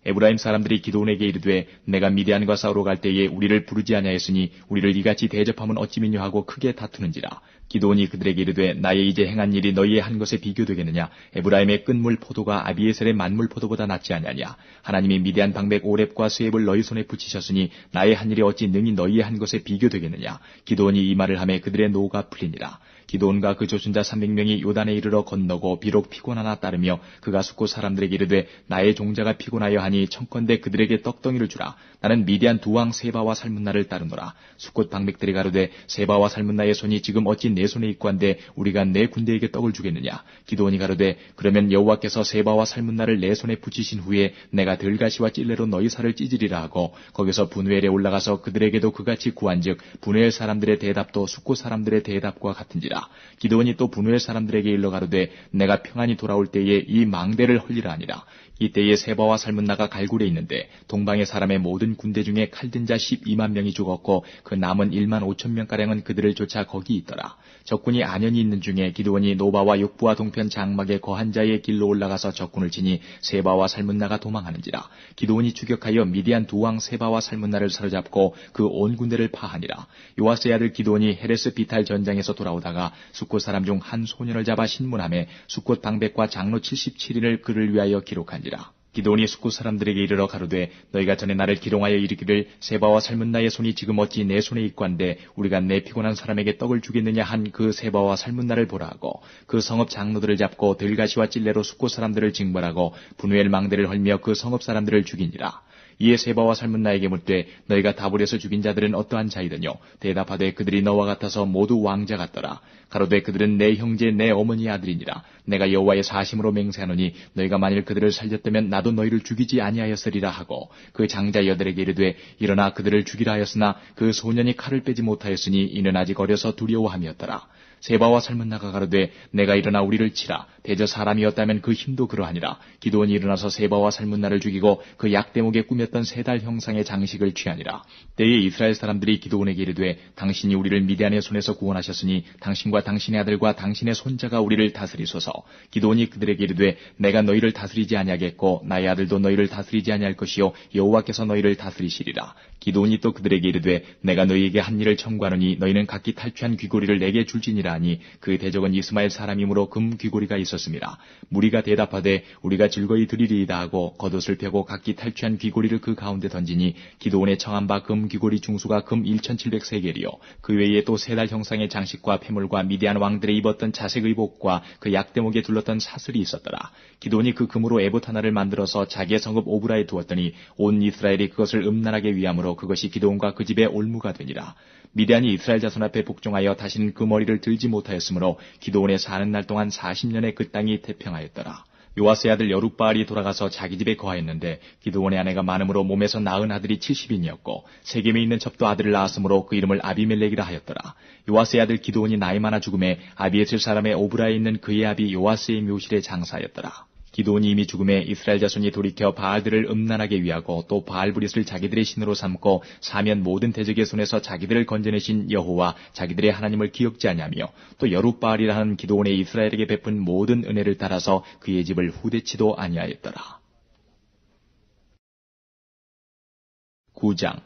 Speaker 1: 에브라임 사람들이 기드온에게 이르되 내가 미디안과 싸우러 갈 때에 우리를 부르지 아니하였으니 우리를 이같이 대접하면 어찌미뇨 하고 크게 다투는지라. 기드온이 그들에게 이르되 나의 이제 행한 일이 너희의 한 것에 비교되겠느냐. 에브라임의 끝물 포도가 아비에셀의 만물 포도보다 낫지 아니하냐. 하나님이 미디안 방백 오렙과 스웹을 너희 손에 붙이셨으니 나의 한 일이 어찌 능히 너희의 한 것에 비교되겠느냐. 기드온이 이 말을 하매 그들의 노가 풀리니라. 기드온과 그 조순자 300명이 요단에 이르러 건너고 비록 피곤하나 따르며 그가 숫곳 사람들에게 이르되 나의 종자가 피곤하여 하니 청컨대 그들에게 떡덩이를 주라. 나는 미디안 두 왕 세바와 살문나를 따르노라. 숫곳 방백들이 가로되 세바와 살문나의 손이 지금 어찌 내 손에 있고 한데 우리가 내 군대에게 떡을 주겠느냐. 기드온이 가로되 그러면 여호와께서 세바와 살문나를 내 손에 붙이신 후에 내가 들가시와 찔레로 너희 살을 찢으리라 하고 거기서 분회엘에 올라가서 그들에게도 그같이 구한즉 분회엘 사람들의 대답도 숫곳 사람들의 대답과 같은지라. 기드온이 또 분회엘 사람들에게 일러 가로되 내가 평안히 돌아올 때에 이 망대를 헐리라 하니라. 이때에 세바와 살문나가 갈굴에 있는데 동방의 사람의 모든 군대 중에 칼든 자 12만 명이 죽었고 그 남은 1만 5천 명가량은 그들을 쫓아 거기 있더라. 적군이 안연히 있는 중에 기드온이 노바와 욕부와 동편 장막의 거한 자의 길로 올라가서 적군을 치니 세바와 살문나가 도망하는지라. 기드온이 추격하여 미디안 두 왕 세바와 살문나를 사로잡고 그 온 군대를 파하니라. 요아스의 아들 기드온이 헤레스 비탈 전장에서 돌아오다가 숫곳 사람 중 한 소년을 잡아 신문하며 숫곳 방백과 장로 77인을 그를 위하여 기록한지라. 기드온이 숫곳 사람들에게 이르러 가로되 너희가 전에 나를 기롱하여 이르기를 세바와 살문나의 손이 지금 어찌 내 손에 있고 한데 우리가 내 피곤한 사람에게 떡을 주겠느냐 한 그 세바와 살문나를 보라 하고 그 성읍 장로들을 잡고 들가시와 찔레로 숫곳 사람들을 징벌하고 분회엘 망대를 헐며 그 성읍 사람들을 죽이니라. 이에 세바와 살문나에게 묻되 너희가 다불에서 죽인 자들은 어떠한 자이더뇨. 대답하되 그들이 너와 같아서 모두 왕자 같더라. 가로되 그들은 내 형제 내 어머니의 아들이니라. 내가 여호와의 사심으로 맹세하노니 너희가 만일 그들을 살렸다면 나도 너희를 죽이지 아니하였으리라 하고 그 장자 여들에게 이르되 일어나 그들을 죽이라 하였으나 그 소년이 칼을 빼지 못하였으니 이는 아직 어려서 두려워함이었더라. 세바와 살문나가 가로되 내가 일어나 우리를 치라. 대저 사람이었다면 그 힘도 그러하니라. 기드온이 일어나서 세바와 살문나를 죽이고 그 약대목에 꾸몄던 3달 형상의 장식을 취하니라. 때에 이스라엘 사람들이 기드온에게 이르되 당신이 우리를 미디안의 손에서 구원하셨으니 당신과 당신의 아들과 당신의 손자가 우리를 다스리소서. 기드온이 그들에게 이르되 내가 너희를 다스리지 아니하겠고 나의 아들도 너희를 다스리지 아니할 것이요 여호와께서 너희를 다스리시리라. 기드온이 또 그들에게 이르되 내가 너희에게 한 일을 청구하노니 너희는 각기 탈취한 귀고리를 내게 줄지니라 하니 그 대적은 이스마엘 사람이므로 금 귀고리가 있었습니다. 무리가 대답하되 우리가 즐거이 드리리이다 하고 겉옷을 펴고 각기 탈취한 귀고리를 그 가운데 던지니 기드온의 청한 바 금 귀고리 중수가 금 1700세겔이요 그 외에 또 3달 형상의 장식과 폐물과 미디안 왕들의 입었던 자색 의복과 그 약대목에 둘렀던 사슬이 있었더라. 기드온이 그 금으로 에봇 하나를 만들어서 자기의 성읍 오브라에 두었더니 온 이스라엘이 그것을 음란하게 위함으로 그것이 기드온과 그 집의 올무가 되니라. 미디안이 이스라엘 자손 앞에 복종하여 다시는 그 머리를 들지 못하였으므로 기드온의 사는 날 동안 40년의 그 땅이 태평하였더라. 요아스의 아들 여룻바알이 돌아가서 자기 집에 거하였는데 기드온의 아내가 많음으로 몸에서 낳은 아들이 70인이었고 세겜에 있는 첩도 아들을 낳았으므로 그 이름을 아비멜렉이라 하였더라. 요아스의 아들 기드온이 나이 많아 죽음에 아비에셀 사람의 오브라에 있는 그의 아비 요아스의 묘실에 장사하였더라. 기드온이 이미 죽음에 이스라엘 자손이 돌이켜 바알들을 음란하게 위하고 또 바알브릿을 자기들의 신으로 삼고 사면 모든 대적의 손에서 자기들을 건져내신 여호와 자기들의 하나님을 기억지 아니하며 또 여룻바알이라 하는 기드온의 이스라엘에게 베푼 모든 은혜를 따라서 그의 집을 후대치도 아니하였더라. 9장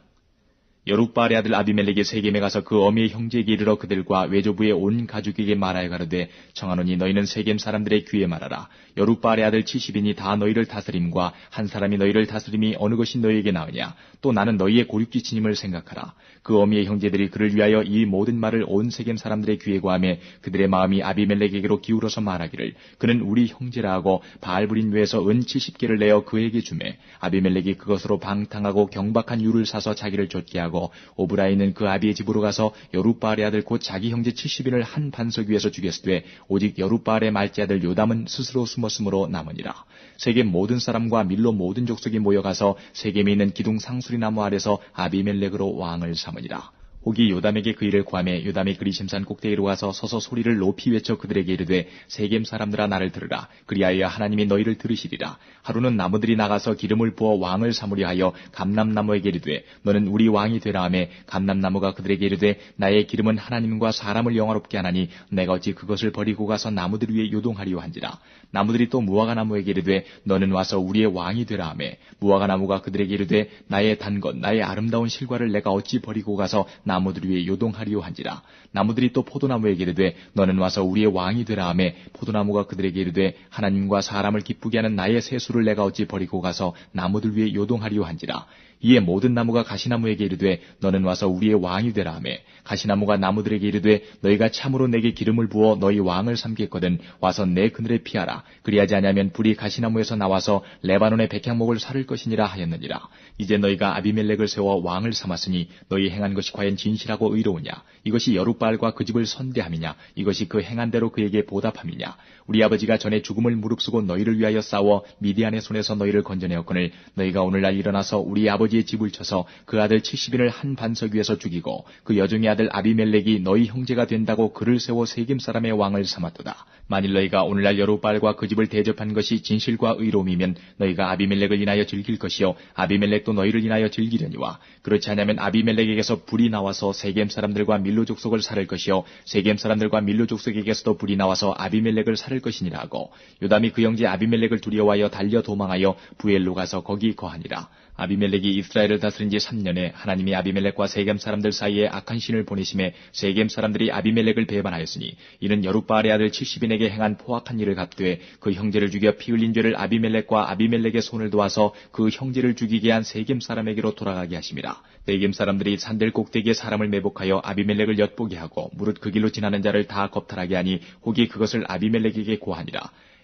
Speaker 1: 여룻바알의 아들 아비멜렉이 세겜에 가서 그 어미의 형제에게 이르러 그들과 외조부의 온 가족에게 말하여 가로되 청하노니 너희는 세겜 사람들의 귀에 말하라. 여룻바알의 아들 70인이 다 너희를 다스림과 한 사람이 너희를 다스림이 어느 것이 너희에게 나으냐. 또 나는 너희의 고륙지친임을 생각하라. 그 어미의 형제들이 그를 위하여 이 모든 말을 온 세겜 사람들의 귀에 고하매 그들의 마음이 아비멜렉에게로 기울어서 말하기를 그는 우리 형제라 하고 바알브린 외에서 은 70개를 내어 그에게 주매 아비멜렉이 그것으로 방탕하고 경박한 유를 사서 자기를 쫓게 하고 오브라에 있는 그 아비의 집으로 가서 여룻바알의 아들 곧 자기 형제 70인을 한 반석 위에서 죽였으되 오직 여룻바알의 말째 아들 요담은 스스로 숨었으므로 남으니라. 세겜 모든 사람과 밀로 모든 족속이 모여가서 세겜에 있는 기둥 상수리 나무 아래서 아비멜렉으로 왕을 삼으니라. 혹이 요담에게 그 일을 구하매 요담이 그리심산 꼭대기로 가서 서서 소리를 높이 외쳐 그들에게 이르되 세겜 사람들아 나를 들으라. 그리하여 하나님이 너희를 들으시리라. 하루는 나무들이 나가서 기름을 부어 왕을 삼으려 하여 감람나무에게 이르되 너는 우리 왕이 되라 하매 감람나무가 그들에게 이르되 나의 기름은 하나님과 사람을 영화롭게 하나니 내가 어찌 그것을 버리고 가서 나무들 위에 요동하리요 한지라. 나무들이 또 무화과나무에게 이르되 너는 와서 우리의 왕이 되라 하매 무화과나무가 그들에게 이르되 나의 단 것 나의 아름다운 실과를 내가 어찌 버리고 가서 나무들 위에 요동하리요 한지라. 나무들이 또 포도나무에게 이르되 너는 와서 우리의 왕이 되라 하매 포도나무가 그들에게 이르되 하나님과 사람을 기쁘게 하는 나의 세수를 내가 어찌 버리고 가서 나무들 위에 요동하리요 한지라. 이에 모든 나무가 가시나무에게 이르되 너는 와서 우리의 왕이 되라 하매 가시나무가 나무들에게 이르되 너희가 참으로 내게 기름을 부어 너희 왕을 삼겠거든 와서 내 그늘에 피하라. 그리하지 아니하면 불이 가시나무에서 나와서 레바논의 백향목을 사를 것이니라 하였느니라. 이제 너희가 아비멜렉을 세워 왕을 삼았으니 너희 행한 것이 과연 진실하고 의로우냐? 이것이 여룻바알과 그 집을 선대함이냐? 이것이 그 행한 대로 그에게 보답함이냐? 우리 아버지가 전에 죽음을 무릅쓰고 너희를 위하여 싸워 미디안의 손에서 너희를 건져내었거늘 너희가 오늘날 일어나서 우리 아버지의 집을 쳐서 그 아들 70인을 한 반석 위에서 죽이고 그 여종의 아들 아비멜렉이 너희 형제가 된다고 그를 세워 세겜 사람의 왕을 삼았도다. 만일 너희가 오늘날 여룻바알과 그 집을 대접한 것이 진실과 의로움이면 너희가 아비멜렉을 인하여 즐길 것이요 아비멜렉도 너희를 인하여 즐기려니와 그렇지 않으면 아비멜렉에게서 불이 나와서 세겜 사람들과 밀로 족속을 살을 것이요 세겜 사람들과 밀로 족속에게서도 불이 나와서 아비멜렉을 살을 것이니라 하고 요담이 그 형제 아비멜렉을 두려워하여 달려 도망하여 부엘로 가서 거기 거하니라. 아비멜렉이 이스라엘을 다스린 지 3년에 하나님이 아비멜렉과 세겜 사람들 사이에 악한 신을 보내심에 세겜 사람들이 아비멜렉을 배반하였으니 이는 여룻바알의 아들 70인에게 행한 포악한 일을 갚되 그 형제를 죽여 피 흘린 죄를 아비멜렉과 아비멜렉의 손을 도와서 그 형제를 죽이게 한 세겜 사람에게로 돌아가게 하심이라. 세겜 사람들이 산들 꼭대기에 사람을 매복하여 아비멜렉을 엿보게 하고 무릇 그 길로 지나는 자를 다 겁탈하게 하니 혹이 그것을 아비멜렉에게 고하니라.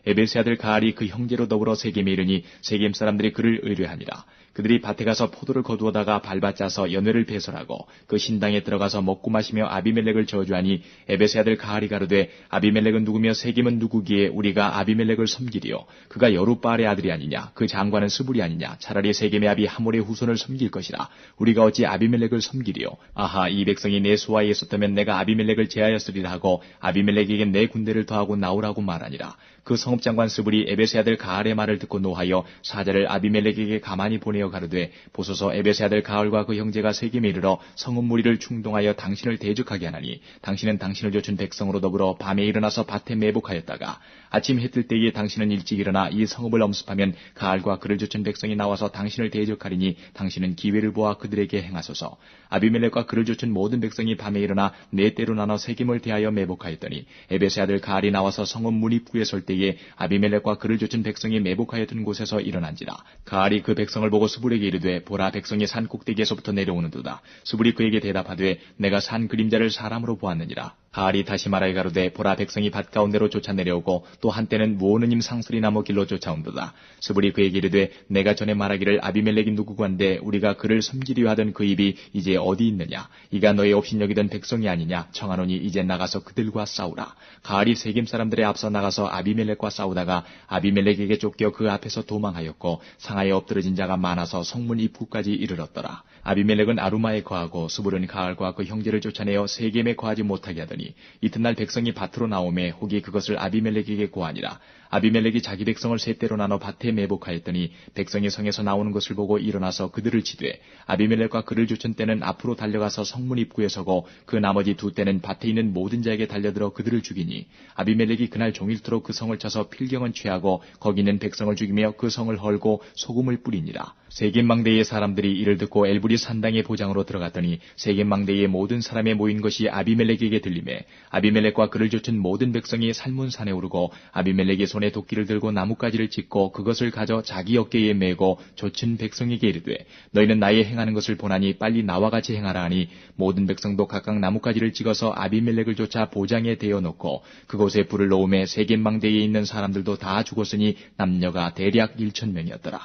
Speaker 1: 에베스의 아들 가알이 그 형제로 더불어 세겜에 이르니 세겜 사람들이 그를 의뢰하니라. 그들이 밭에 가서 포도를 거두어다가 밟아짜서 연회를 배설하고 그 신당에 들어가서 먹고 마시며 아비멜렉을 저주하니 에베스의 아들 가알이 가로되 아비멜렉은 누구며 세겜은 누구기에 우리가 아비멜렉을 섬기리요. 그가 여룻바알의 아들이 아니냐. 그 장관은 스불이 아니냐. 차라리 세겜의 아비 하몰의 후손을 섬길 것이라. 우리가 어찌 아비멜렉을 섬기리요. 아하 이 백성이 내 수하에 있었다면 내가 아비멜렉을 제하였으리라 하고 아비멜렉에게 내 군대를 더하고 나오라고 말하니라. 그 성읍장관 스불이 에베스의 아들 가알의 말을 듣고 노하여 사자를 아비멜렉에게 가만히 보내어 가로되 보소서 에베스의 아들 가알과 그 형제가 세겜에 이르러 성읍 무리를 충동하여 당신을 대적하게 하나니 당신은 당신을 좇은 백성으로 더불어 밤에 일어나서 밭에 매복하였다가 아침 해 뜰 때에 당신은 일찍 일어나 이 성읍을 엄습하면 가알과 그를 좇은 백성이 나와서 당신을 대적하리니 당신은 기회를 보아 그들에게 행하소서. 아비멜렉과 그를 좇은 모든 백성이 밤에 일어나 네 때로 나눠 세겜을 대하여 매복하였더니 에베스의 아들 가알이 나와서 성읍 문 입구에 설 때에 아비멜렉과 그를 좇은 백성이 매복하였던 곳에서 일어난지라. 가알이 그 백성을 보고 스불에게 이르되 보라 백성이 산 꼭대기에서부터 내려오는도다. 스불이 그에게 대답하되 내가 산 그림자를 사람으로 보았느니라. 가알이 다시 말하여 가로되 보라 백성이 밭 가운데로 쫓아 내려오고 또 한때는 무오느님 상수리 나무 길로 쫓아온도다. 스불이 그에게 이르되 내가 전에 말하기를 아비멜렉이 누구건데 우리가 그를 섬기려 하던 그 입이 이제 어디 있느냐. 이가 너의 업신여기던 백성이 아니냐. 청하노니 이제 나가서 그들과 싸우라. 가알이 세겜 사람들의 앞서 나가서 아비멜렉과 싸우다가 아비멜렉에게 쫓겨 그 앞에서 도망하였고 상하에 엎드러진 자가 많아서 성문 입구까지 이르렀더라. 아비멜렉은 아루마에 거하고 스불은 가알과 그 형제를 쫓아내어 세겜에 거하지 못하게 하더니 이튿날 백성이 밭으로 나오매 혹이 그것을 아비멜렉에게 고하니라. 아비멜렉이 자기 백성을 세 때로 나눠 밭에 매복하였더니 백성이 성에서 나오는 것을 보고 일어나서 그들을 치되 아비멜렉과 그를 쫓은 때는 앞으로 달려가서 성문 입구에 서고 그 나머지 두 때는 밭에 있는 모든 자에게 달려들어 그들을 죽이니 아비멜렉이 그날 종일토록 그 성을 쳐서 필경은 취하고 거기 있는 백성을 죽이며 그 성을 헐고 소금을 뿌리니라. 세겜 망대의 사람들이 이를 듣고 엘브리 산당의 보장으로 들어갔더니 세겜 망대의 모든 사람의 모인 것이 아비멜렉에게 들리매 아비멜렉과 그를 쫓은 모든 백성이 살문산에 오르고 아비멜렉이 손에 도끼를 들고 나뭇가지를 찢고 그것을 가져 자기 어깨에 메고 쫓은 백성에게 이르되 너희는 나의 행하는 것을 보나니 빨리 나와 같이 행하라 하니 모든 백성도 각각 나뭇가지를 찍어서 아비멜렉을 쫓아 보장에 대어 놓고 그곳에 불을 놓음에 세겜 망대에 있는 사람들도 다 죽었으니 남녀가 대략 1,000명이었더라.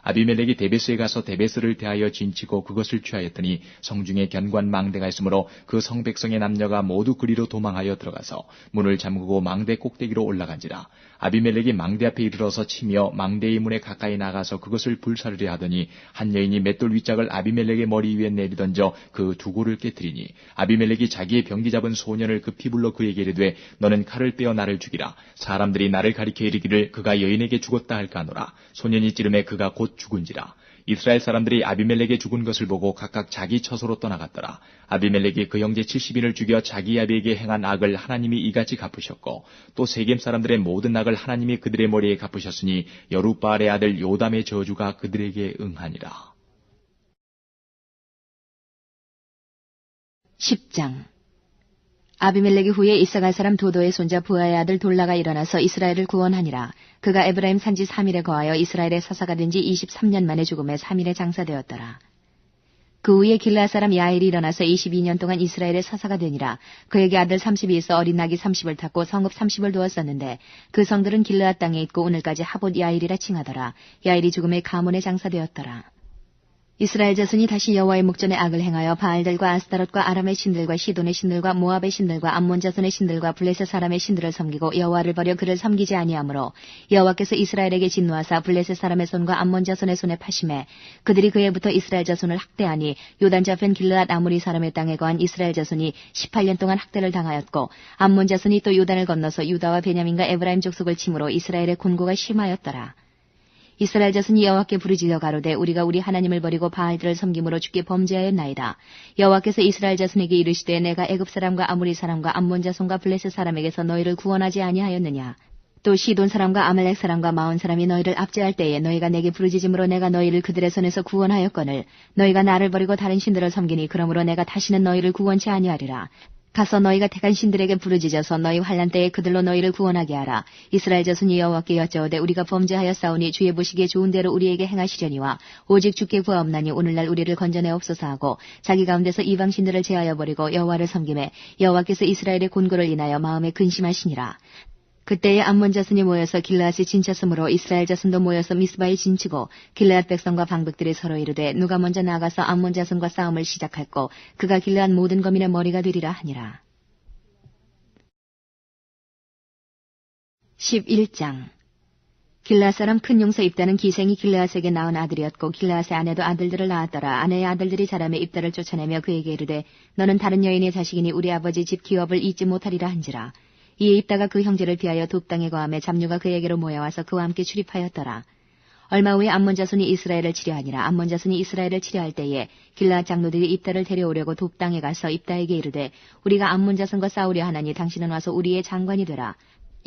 Speaker 1: 아비멜렉이 데베스에 가서 데베스를 대하여 진치고 그것을 취하였더니 성중에 견고한 망대가 있으므로 그 성백성의 남녀가 모두 그리로 도망하여 들어가서 문을 잠그고 망대 꼭대기로 올라간지라. 아비멜렉이 망대 앞에 이르러서 치며 망대의 문에 가까이 나가서 그것을 불사르려 하더니 한 여인이 맷돌 윗짝을 아비멜렉의 머리 위에 내리던져 그 두고를 깨뜨리니 아비멜렉이 자기의 병기 잡은 소년을 급히 불러 그에게 이르되 너는 칼을 빼어 나를 죽이라. 사람들이 나를 가리켜 이르기를 그가 여인에게 죽었다 할까노라. 소년이 찌름에 그가 곧 죽은지라. 이스라엘 사람들이 아비멜렉의 죽은 것을 보고 각각 자기 처소로 떠나갔더라. 아비멜렉이 그 형제 70인을 죽여 자기 아비에게 행한 악을 하나님이 이같이 갚으셨고 또 세겜 사람들의 모든 악을 하나님이 그들의 머리에 갚으셨으니 여룻바알의 아들 요담의 저주가 그들에게 응하니라.
Speaker 2: 10장. 아비멜렉이 후에 이사갈 사람 도도의 손자 부하의 아들 돌라가 일어나서 이스라엘을 구원하니라. 그가 에브라임 산지 3일에 거하여 이스라엘의 사사가 된 지 23년 만에 죽음에 3일에 장사되었더라. 그 후에 길르앗 사람 야엘이 일어나서 22년 동안 이스라엘의 사사가 되니라. 그에게 아들 30이 있어 어린 낙이 30을 탔고 성읍 30을 두었었는데 그 성들은 길르앗 땅에 있고 오늘까지 하봇 야일이라 칭하더라. 야일이 죽음에 가문에 장사되었더라. 이스라엘 자손이 다시 여호와의 목전에 악을 행하여 바알들과 아스타롯과 아람의 신들과 시돈의 신들과 모압의 신들과 암몬 자손의 신들과 블레셋 사람의 신들을 섬기고 여호와를 버려 그를 섬기지 아니하므로 여호와께서 이스라엘에게 진노하사 블레셋 사람의 손과 암몬 자손의 손에 파심해 그들이 그에부터 이스라엘 자손을 학대하니 요단 저편 길르앗 아무리 사람의 땅에 거한 이스라엘 자손이 18년 동안 학대를 당하였고 암몬 자손이 또 요단을 건너서 유다와 베냐민과 에브라임 족속을 침으로 이스라엘의 곤고가 심하였더라. 이스라엘 자손이 여호와께 부르짖어 가로되 우리가 우리 하나님을 버리고 바알들을 섬김으로 주께 범죄하였나이다. 여호와께서 이스라엘 자손에게 이르시되 내가 애굽 사람과 아무리 사람과 암몬 자손과 블레셋 사람에게서 너희를 구원하지 아니하였느냐. 또 시돈 사람과 아말렉 사람과 마온 사람이 너희를 압제할 때에 너희가 내게 부르짖음으로 내가 너희를 그들의 손에서 구원하였거늘 너희가 나를 버리고 다른 신들을 섬기니 그러므로 내가 다시는 너희를 구원치 아니하리라. 가서 너희가 택한 신들에게 부르짖어서 너희 환난 때에 그들로 너희를 구원하게 하라. 이스라엘 자손이 여호와께 여짜오되 우리가 범죄하였사오니 주의 보시기에 좋은 대로 우리에게 행하시려니와 오직 주께 구하옵나니 오늘날 우리를 건져내옵소서 하고 자기 가운데서 이방 신들을 제하여 버리고 여호와를 섬김에 여호와께서 이스라엘의 곤고를 인하여 마음에 근심하시니라. 그때에 암몬 자손이 모여서 길르앗에 진쳤으므로 이스라엘 자손도 모여서 미스바에 진치고 길르앗 백성과 방백들이 서로 이르되 누가 먼저 나가서 암몬 자손과 싸움을 시작할꼬 그가 길르앗 모든 거민의 머리가 되리라 하니라. 11장. 길르앗 사람 큰 용서 입다는 기생이 길르앗에게 낳은 아들이었고 길르앗의 아내도 아들들을 낳았더라. 아내의 아들들이 자라매 입다를 쫓아내며 그에게 이르되 너는 다른 여인의 자식이니 우리 아버지 집 기업을 잊지 못하리라 한지라. 이에 입다가 그 형제를 피하여 돕 땅에 거하며 잡류가 그에게로 모여와서 그와 함께 출입하였더라. 얼마 후에 암몬 자손이 이스라엘을 치려하니라. 암몬 자손이 이스라엘을 치려할 때에 길르앗 장로들이 입다를 데려오려고 돕 땅에 가서 입다에게 이르되 우리가 암몬 자손과 싸우려 하나니 당신은 와서 우리의 장관이 되라.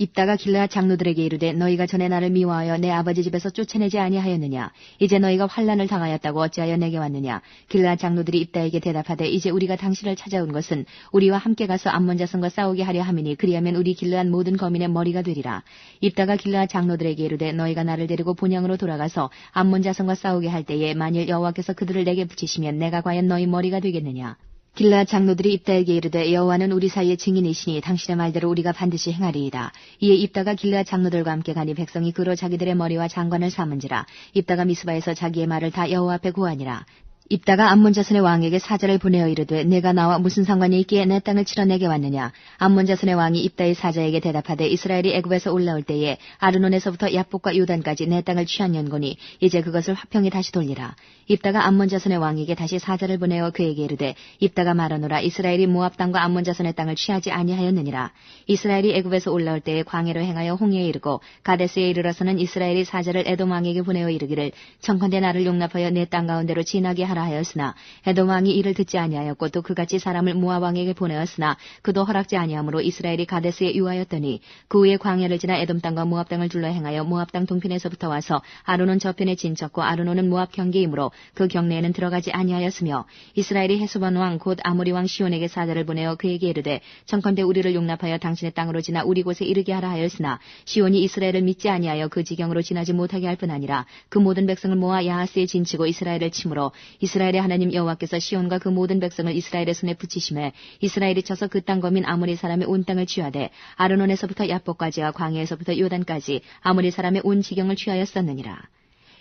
Speaker 2: 입다가 길르앗 장로들에게 이르되 너희가 전에 나를 미워하여 내 아버지 집에서 쫓아내지 아니하였느냐. 이제 너희가 환난을 당하였다고 어찌하여 내게 왔느냐. 길르앗 장로들이 입다에게 대답하되 이제 우리가 당신을 찾아온 것은 우리와 함께 가서 암몬 자손과 싸우게 하려 함이니 그리하면 우리 길르앗 모든 거민의 머리가 되리라. 입다가 길르앗 장로들에게 이르되 너희가 나를 데리고 본향으로 돌아가서 암몬 자손과 싸우게 할 때에 만일 여호와께서 그들을 내게 붙이시면 내가 과연 너희 머리가 되겠느냐. 길르앗 장로들이 입다에게 이르되 여호와는 우리 사이의 증인이시니 당신의 말대로 우리가 반드시 행하리이다. 이에 입다가 길르앗 장로들과 함께 가니 백성이 그로 자기들의 머리와 장관을 삼은지라. 입다가 미스바에서 자기의 말을 다 여호와 앞에 고하니라. 입다가 암몬 자손의 왕에게 사자를 보내어 이르되 내가 나와 무슨 상관이 있기에 내 땅을 치러 내게 왔느냐. 암몬 자손의 왕이 입다의 사자에게 대답하되 이스라엘이 애굽에서 올라올 때에 아르논에서부터 야복과 요단까지 내 땅을 취한 연고니 이제 그것을 화평히 다시 돌리라. 입다가 암몬 자손의 왕에게 다시 사자를 보내어 그에게 이르되 입다가 말하노라. 이스라엘이 모압 땅과 암몬 자손의 땅을 취하지 아니하였느니라. 이스라엘이 애굽에서 올라올 때에 광해로 행하여 홍해에 이르고 가데스에 이르러서는 이스라엘이 사자를 에돔 왕에게 보내어 이르기를 청컨대 나를 용납하여 내 땅 가운데로 지나게 하라 하였으나 에돔 왕이 이를 듣지 아니하였고 또 그같이 사람을 모압 왕에게 보내었으나 그도 허락지 아니하므로 이스라엘이 가데스에 유하였더니 그 후에 광야를 지나 에돔 땅과 모압 땅을 둘러 행하여 모압 땅 동편에서부터 와서 아르논 저편에 진쳤고 아르논은 모압 경계이므로 그 경내에는 들어가지 아니하였으며 이스라엘이 헤스본 왕 곧 아모리 왕 시온에게 사자를 보내어 그에게 이르되 청컨대 우리를 용납하여 당신의 땅으로 지나 우리 곳에 이르게 하라 하였으나 시온이 이스라엘을 믿지 아니하여 그 지경으로 지나지 못하게 할 뿐 아니라 그 모든 백성을 모아 야하스에 진치고 이스라엘을 치므로 이스라엘의 하나님 여호와께서 시온과 그 모든 백성을 이스라엘의 손에 붙이심에 이스라엘이 쳐서 그 땅 거민 아모리 사람의 온 땅을 취하되 아르논에서부터 야복까지와 광야에서부터 요단까지 아모리 사람의 온 지경을 취하였었느니라.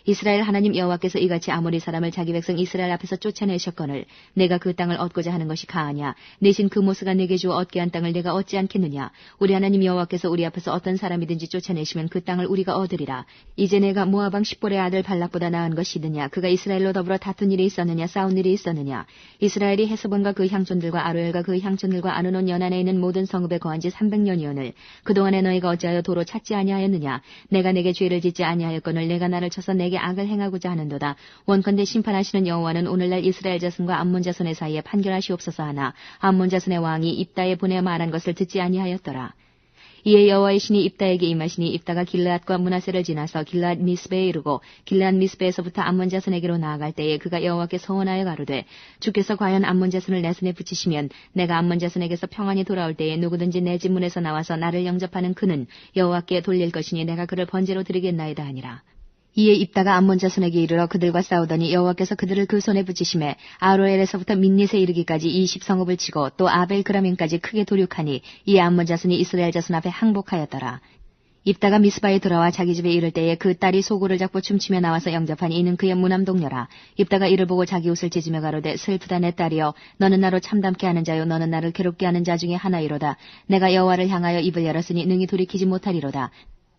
Speaker 2: 이스라엘 하나님 여호와께서 이같이 아모리 사람을 자기 백성 이스라엘 앞에서 쫓아내셨거늘 내가 그 땅을 얻고자 하는 것이 가하냐? 내신 그 모스가 내게 주어 얻게 한 땅을 내가 얻지 않겠느냐? 우리 하나님 여호와께서 우리 앞에서 어떤 사람이든지 쫓아내시면 그 땅을 우리가 얻으리라. 이제 내가 모압 왕 십볼의 아들 발락보다 나은 것이느냐? 그가 이스라엘로 더불어 다툰 일이 있었느냐? 싸운 일이 있었느냐? 이스라엘이 헤스본과 그 향촌들과 아로엘과 그 향촌들과 아르논 연안에 있는 모든 성읍에 거한 지 300년이오늘 그동안에 너희가 어찌하여 도로 찾지 아니하였느냐? 내가 내게 죄를 짓지 아니하였거늘 내가 나를 쳐서 내게 악을 행하고자 하는도다. 원컨대 심판하시는 여호와는 오늘날 이스라엘 자손과 암몬 자손의 사이에 판결하시옵소서 하나 암몬 자손의 왕이 입다에 보내 말한 것을 듣지 아니하였더라. 이에 여호와의 신이 입다에게 임하시니 입다가 길르앗과 므낫세를 지나서 길르앗 미스베에 이르고 길르앗 미스베에서부터 암몬 자손에게로 나아갈 때에 그가 여호와께 서원하여 가로되 주께서 과연 암몬 자손을 내 손에 붙이시면 내가 암몬 자손에게서 평안히 돌아올 때에 누구든지 내 집 문에서 나와서 나를 영접하는 그는 여호와께 돌릴 것이니 내가 그를 번제로 드리겠나이다 하니라. 이에 입다가 암몬 자손에게 이르러 그들과 싸우더니 여호와께서 그들을 그 손에 붙이심에 아로엘에서부터 민닛에 이르기까지 20성읍을 치고 또 아벨 그라민까지 크게 도륙하니 이 암몬 자손이 이스라엘 자손 앞에 항복하였더라. 입다가 미스바에 돌아와 자기 집에 이를 때에 그 딸이 소고를 잡고 춤추며 나와서 영접하니 이는 그의 무남동녀라. 입다가 이를 보고 자기 옷을 찢으며 가로되 슬프다 내 딸이여 너는 나로 참담케 하는 자요 너는 나를 괴롭게 하는 자 중에 하나이로다. 내가 여호와를 향하여 입을 열었으니 능히 돌이키지 못하리로다.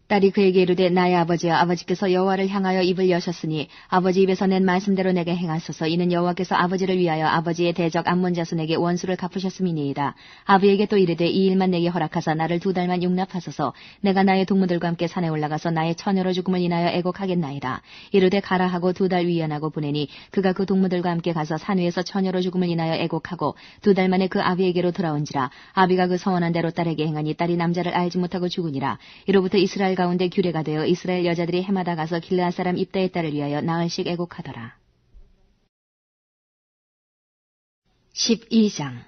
Speaker 2: 딸이 그에게 이르되 나의 아버지여 아버지께서 여호와를 향하여 입을 여셨으니 아버지 입에서 낸 말씀대로 내게 행하소서. 이는 여호와께서 아버지를 위하여 아버지의 대적 암몬 자손에게 원수를 갚으셨음이니이다. 아비에게 또 이르되 이 일만 내게 허락하사 나를 2달만 용납하소서. 내가 나의 동무들과 함께 산에 올라가서 나의 처녀로 죽음을 인하여 애곡하겠나이다. 이르되 가라 하고 2달 위안하고 보내니 그가 그 동무들과 함께 가서 산 위에서 처녀로 죽음을 인하여 애곡하고 2달 만에 그 아비에게로 돌아온지라. 아비가 그 서원한 대로 딸에게 행하니 딸이 남자를 알지 못하고 죽으니라. 이로부터 이스라엘 가운데 규례가 되어 이스라엘 여자들이 해마다 가서 길르앗 사람 입다의 딸을 위하여 나흘씩 애곡하더라. 12장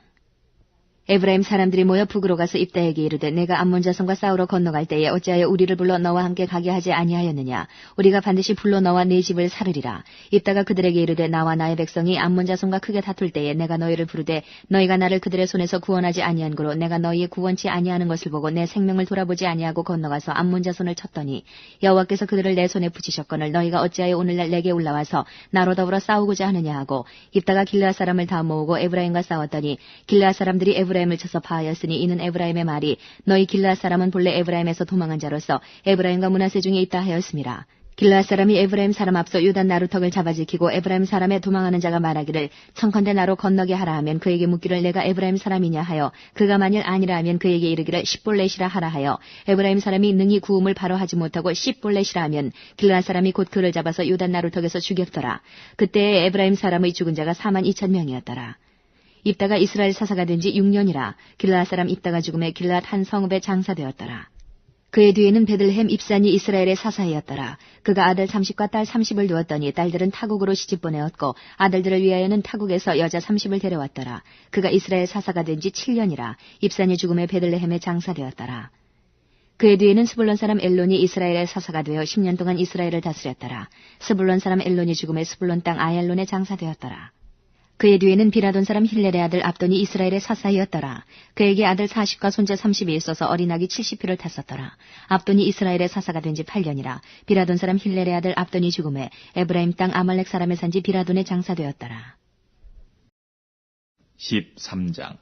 Speaker 2: 에브라임 사람들이 모여 북으로 가서 입다에게 이르되 내가 암몬 자손과 싸우러 건너갈 때에 어찌하여 우리를 불러 너와 함께 가게 하지 아니하였느냐. 우리가 반드시 불러 너와 네 집을 살으리라. 입다가 그들에게 이르되 나와 나의 백성이 암몬 자손과 크게 다툴 때에 내가 너희를 부르되 너희가 나를 그들의 손에서 구원하지 아니한 고로 내가 너희의 구원치 아니하는 것을 보고 내 생명을 돌아보지 아니하고 건너가서 암몬 자손을 쳤더니 여호와께서 그들을 내 손에 붙이셨거늘 너희가 어찌하여 오늘날 내게 올라와서 나로 더불어 싸우고자 하느냐 하고 입다가 길르앗 사람을 다 모으고 에브라임과 싸웠더니 길르앗 사람들이 에브라임을 쳐서 파하였으니 이는 에브라임의 말이 너희 길르앗 사람은 본래 에브라임에서 도망한 자로서 에브라임과 므낫세 중에 있다 하였음이라. 길르앗 사람이 에브라임 사람 앞서 유단 나루턱을 잡아지키고 에브라임 사람의 도망하는 자가 말하기를 청컨대 나로 건너게 하라 하면 그에게 묻기를 내가 에브라임 사람이냐 하여 그가 만일 아니라 하면 그에게 이르기를 십볼렛이라 하라 하여 에브라임 사람이 능히 구음을 바로 하지 못하고 십볼렛이라 하면 길르앗 사람이 곧 그를 잡아서 유단 나루턱에서 죽였더라. 그때에 에브라임 사람의 죽은 자가 42,000명이었더라. 입다가 이스라엘 사사가 된 지 6년이라 길르앗 사람 입다가 죽음에 길르앗 한 성읍에 장사되었더라. 그의 뒤에는 베들레헴 입산이 이스라엘의 사사이었더라. 그가 아들 30과 딸 30을 두었더니 딸들은 타국으로 시집 보내었고 아들들을 위하여는 타국에서 여자 30을 데려왔더라. 그가 이스라엘 사사가 된 지 7년이라 입산이 죽음에 베들레헴에 장사되었더라. 그의 뒤에는 스불론 사람 엘론이 이스라엘의 사사가 되어 10년 동안 이스라엘을 다스렸더라. 스불론 사람 엘론이 죽음에 스불론 땅 아얄론에 장사되었더라. 그의 뒤에는 비라돈 사람 힐렐의 아들 압돈이 이스라엘의 사사이었더라. 그에게 아들 40과 손자 30이 있어서 어린아기 70표를 탔었더라. 압돈이 이스라엘의 사사가 된 지 8년이라. 비라돈 사람 힐렐의 아들 압돈이 죽음에 에브라임 땅 아말렉 사람의 산지 비라돈에 장사되었더라.
Speaker 1: 13장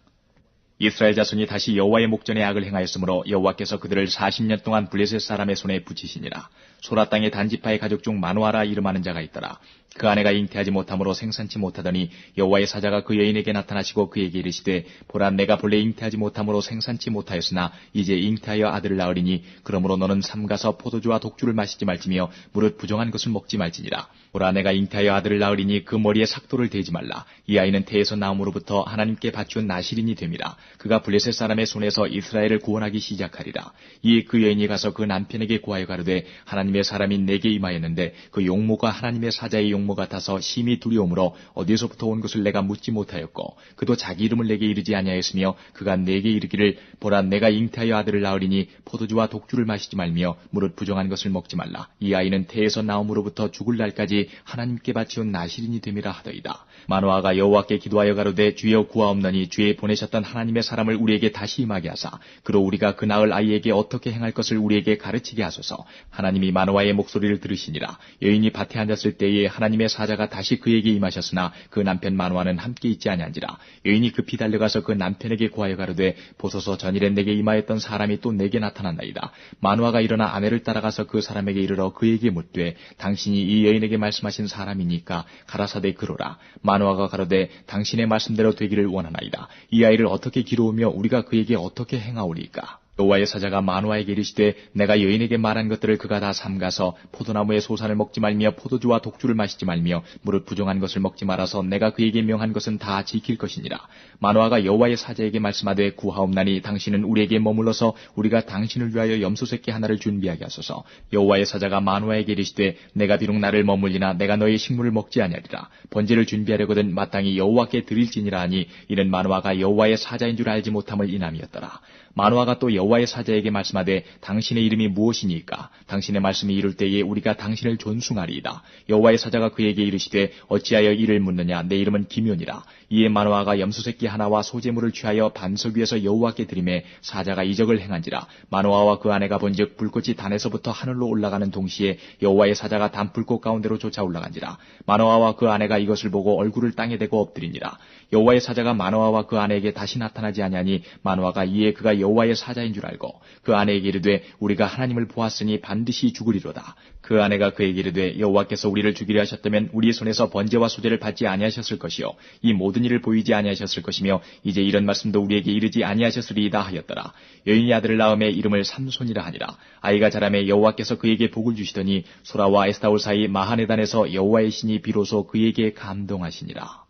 Speaker 1: 이스라엘 자손이 다시 여호와의 목전에 악을 행하였으므로 여호와께서 그들을 40년 동안 블레셋 사람의 손에 붙이시니라. 소라 땅의 단지파의 가족 중 마누아라 이름하는 자가 있더라. 그 아내가 잉태하지 못함으로 생산치 못하더니 여호와의 사자가 그 여인에게 나타나시고 그에게 이르시되 보라 내가 본래 잉태하지 못함으로 생산치 못하였으나 이제 잉태하여 아들을 낳으리니 그러므로 너는 삼가서 포도주와 독주를 마시지 말지며 무릇 부정한 것을 먹지 말지니라. 보라 내가 잉태하여 아들을 낳으리니 그 머리에 삭도를 대지 말라. 이 아이는 태에서 나옴으로부터 하나님께 바치온 나실인이 됨이라. 그가 블레셋 사람의 손에서 이스라엘을 구원하기 시작하리라. 이에 그 여인이 가서 그 남편에게 고하여 가로되 하나님의 사람이 내게 임하였는데 그 용모가 하나님의 사자의 용모 같아서 심히 두려움으로 어디서부터 온 것을 내가 묻지 못하였고 그도 자기 이름을 내게 이르지 아니하였으며 그가 내게 이르기를 보라 내가 잉태하여 아들을 낳으리니 포도주와 독주를 마시지 말며 무릇 부정한 것을 먹지 말라. 이 아이는 태에서 나옴으로부터 죽을 날까지 하나님께 바치온 나실인이 됨이라 하더이다. 마노아가 여호와께 기도하여 가로되 주여 구하옵나니 주의 보내셨던 하나님의 하나님의 사람을 우리에게 다시 임하게 하사 그로 우리가 그 낳을 아이에게 어떻게 행할 것을 우리에게 가르치게 하소서. 하나님이 마노아의 목소리를 들으시니라. 여인이 밭에 앉았을 때에 하나님의 사자가 다시 그에게 임하셨으나 그 남편 마노아는 함께 있지 아니한지라. 여인이 급히 달려가서 그 남편에게 구하여 가로되 보소서 전일에 내게 임하였던 사람이 또 내게 나타났나이다. 마노아가 일어나 아내를 따라가서 그 사람에게 이르러 그에게 묻되 당신이 이 여인에게 말씀하신 사람이니까 가라사대 그로라. 마노아가 가로되 당신의 말씀대로 되기를 원하나이다. 이 아이를 어떻게 기르우며 우리가 그에게 어떻게 행하오리까. 여호와의 사자가 마노아에게 이르시되 내가 여인에게 말한 것들을 그가 다 삼가서 포도나무의 소산을 먹지 말며 포도주와 독주를 마시지 말며 무릇 부정한 것을 먹지 말아서 내가 그에게 명한 것은 다 지킬 것이니라. 마노아가 여호와의 사자에게 말씀하되 구하옵나니 당신은 우리에게 머물러서 우리가 당신을 위하여 염소새끼 하나를 준비하게 하소서. 여호와의 사자가 마노아에게 이르시되 내가 비록 나를 머물리나 내가 너의 식물을 먹지 아니하리라. 번제를 준비하려거든 마땅히 여호와께 드릴지니라 하니 이는 마노아가 여호와의 사자인 줄 알지 못함을 인함이었더라. 마노아가 또 여호와의 사자에게 말씀하되 당신의 이름이 무엇이니까 당신의 말씀이 이룰 때에 우리가 당신을 존숭하리이다. 여호와의 사자가 그에게 이르시되 어찌하여 이를 묻느냐. 내 이름은 기묘니라. 이에 마노아가 염소새끼 하나와 소제물을 취하여 반석 위에서 여호와께 드리매 사자가 이적을 행한지라. 마노아와 그 아내가 본즉 불꽃이 단에서부터 하늘로 올라가는 동시에 여호와의 사자가 단불꽃 가운데로 쫓아 올라간지라. 마노아와 그 아내가 이것을 보고 얼굴을 땅에 대고 엎드리니라. 여호와의 사자가 마노아와 그 아내에게 다시 나타나지 아니하니 마노아가 이에 그가 여호와의 사자인 줄 알고 그 아내에게 이르되 우리가 하나님을 보았으니 반드시 죽으리로다. 그 아내가 그에게 이르되 여호와께서 우리를 죽이려 하셨다면 우리의 손에서 번제와 소제를 받지 아니하셨을 것이요 이 모든 일을 보이지 아니하셨을 것이며 이제 이런 말씀도 우리에게 이르지 아니하셨으리이다 하였더라. 여인이 아들을 낳음에 이름을 삼손이라 하니라. 아이가 자라매 여호와께서 그에게 복을 주시더니 소라와 에스타올 사이 마하네단에서 여호와의 신이 비로소 그에게 감동하시니라.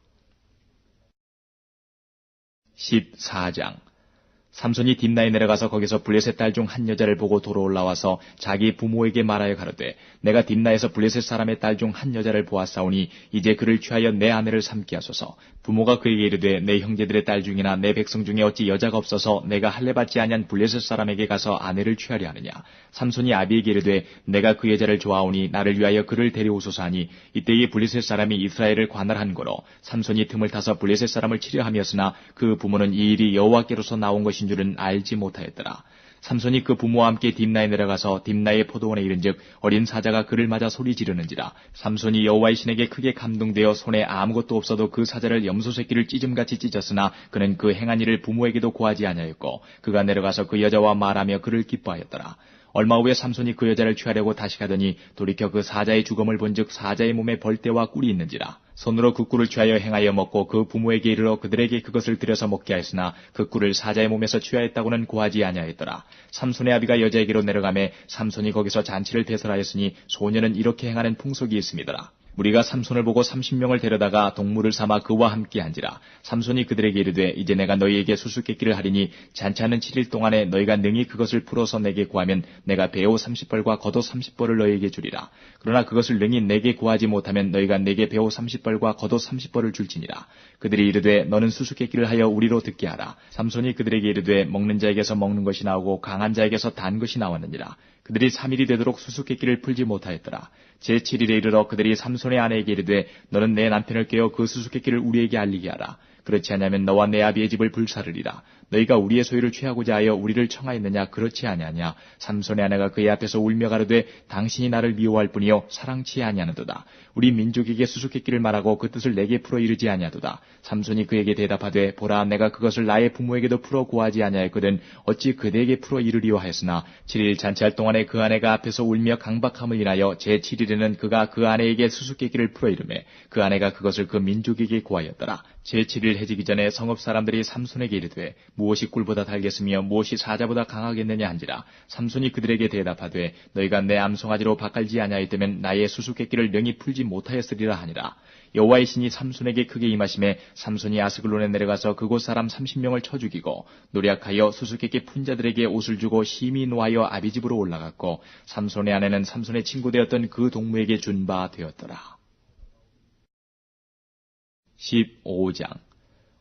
Speaker 1: 14장. 삼손이 딥나에 내려가서 거기서 블레셋 딸 중 한 여자를 보고 도로 올라와서 자기 부모에게 말하여 가로되 내가 딥나에서 블레셋 사람의 딸 중 한 여자를 보았사오니 이제 그를 취하여 내 아내를 삼게 하소서. 부모가 그에게 이르되 내 형제들의 딸 중이나 내 백성 중에 어찌 여자가 없어서 내가 할례 받지 아니한 블레셋 사람에게 가서 아내를 취하려 하느냐. 삼손이 아비에게 이르되 내가 그 여자를 좋아하오니 나를 위하여 그를 데려오소서 하니 이때에 블레셋 사람이 이스라엘을 관할한 거로 삼손이 틈을 타서 블레셋 사람을 치려 함이었으나 그 부모는 이 일이 여호와께로서 나온 것인 줄은 알지 못하였더라. 삼손이 그 부모와 함께 딥나에 내려가서 딥나의 포도원에 이른즉 어린 사자가 그를 맞아 소리 지르는지라. 삼손이 여호와의 신에게 크게 감동되어 손에 아무것도 없어도 그 사자를 염소새끼를 찢음같이 찢었으나 그는 그 행한 일을 부모에게도 고하지 아니하였고 그가 내려가서 그 여자와 말하며 그를 기뻐하였더라. 얼마 후에 삼손이 그 여자를 취하려고 다시 가더니 돌이켜 그 사자의 죽음을 본즉 사자의 몸에 벌떼와 꿀이 있는지라. 손으로 그 꿀을 취하여 행하여 먹고 그 부모에게 이르러 그들에게 그것을 들여서 먹게 하였으나 그 꿀을 사자의 몸에서 취하였다고는 고하지 아니하였더라. 삼손의 아비가 여자에게로 내려가매 삼손이 거기서 잔치를 배설하였으니 소년은 이렇게 행하는 풍속이 있음이더라. 무리가 삼손을 보고 30명을 데려다가 동물을 삼아 그와 함께 한지라. 삼손이 그들에게 이르되 이제 내가 너희에게 수수께끼를 하리니 잔치하는 7일 동안에 너희가 능히 그것을 풀어서 내게 구하면 내가 배우 30벌과 겉옷 30벌을 너희에게 주리라. 그러나 그것을 능히 내게 구하지 못하면 너희가 내게 배우 30벌과 겉옷 30벌을 줄지니라. 그들이 이르되 너는 수수께끼를 하여 우리로 듣게 하라. 삼손이 그들에게 이르되 먹는 자에게서 먹는 것이 나오고 강한 자에게서 단 것이 나왔느니라. 그들이 3일이 되도록 수수께끼를 풀지 못하였더라. 제7일에 이르러 그들이 삼손의 아내에게 이르되 너는 내 남편을 깨어 그 수수께끼를 우리에게 알리게 하라. 그렇지 않으면 너와 내 아비의 집을 불사르리라. 너희가 우리의 소유를 취하고자 하여 우리를 청하였느냐 그렇지 아니하냐. 삼손의 아내가 그의 앞에서 울며 가로되 당신이 나를 미워할 뿐이요 사랑치 아니하는도다. 우리 민족에게 수수께끼를 말하고 그 뜻을 내게 풀어 이르지 아니하도다. 삼손이 그에게 대답하되 보라 내가 그것을 나의 부모에게도 풀어 고하지 아니하였거든 어찌 그대에게 풀어 이르리오 하였으나 7일 잔치할 동안에 그 아내가 앞에서 울며 강박함을 인하여 제7일에는 그가 그 아내에게 수수께끼를 풀어 이르매 그 아내가 그것을 그 민족에게 고하였더라. 제7일 해지기 전에 성읍 사람들이 삼손에게 이르되 무엇이 꿀보다 달겠으며 무엇이 사자보다 강하겠느냐 한지라. 삼손이 그들에게 대답하되 너희가 내 암송아지로 바깔지 아니하였다면 나의 수수께끼를 능히 풀지 못하였으리라 하니라. 여호와의 신이 삼손에게 크게 임하심에 삼손이 아스글론에 내려가서 그곳 사람 30명을 쳐 죽이고 노략하여 수수께끼 푼 자들에게 옷을 주고 심히 노하여 아비 집으로 올라갔고 삼손의 아내는 삼손의 친구 되었던 그 동무에게 준 바 되었더라. 15장.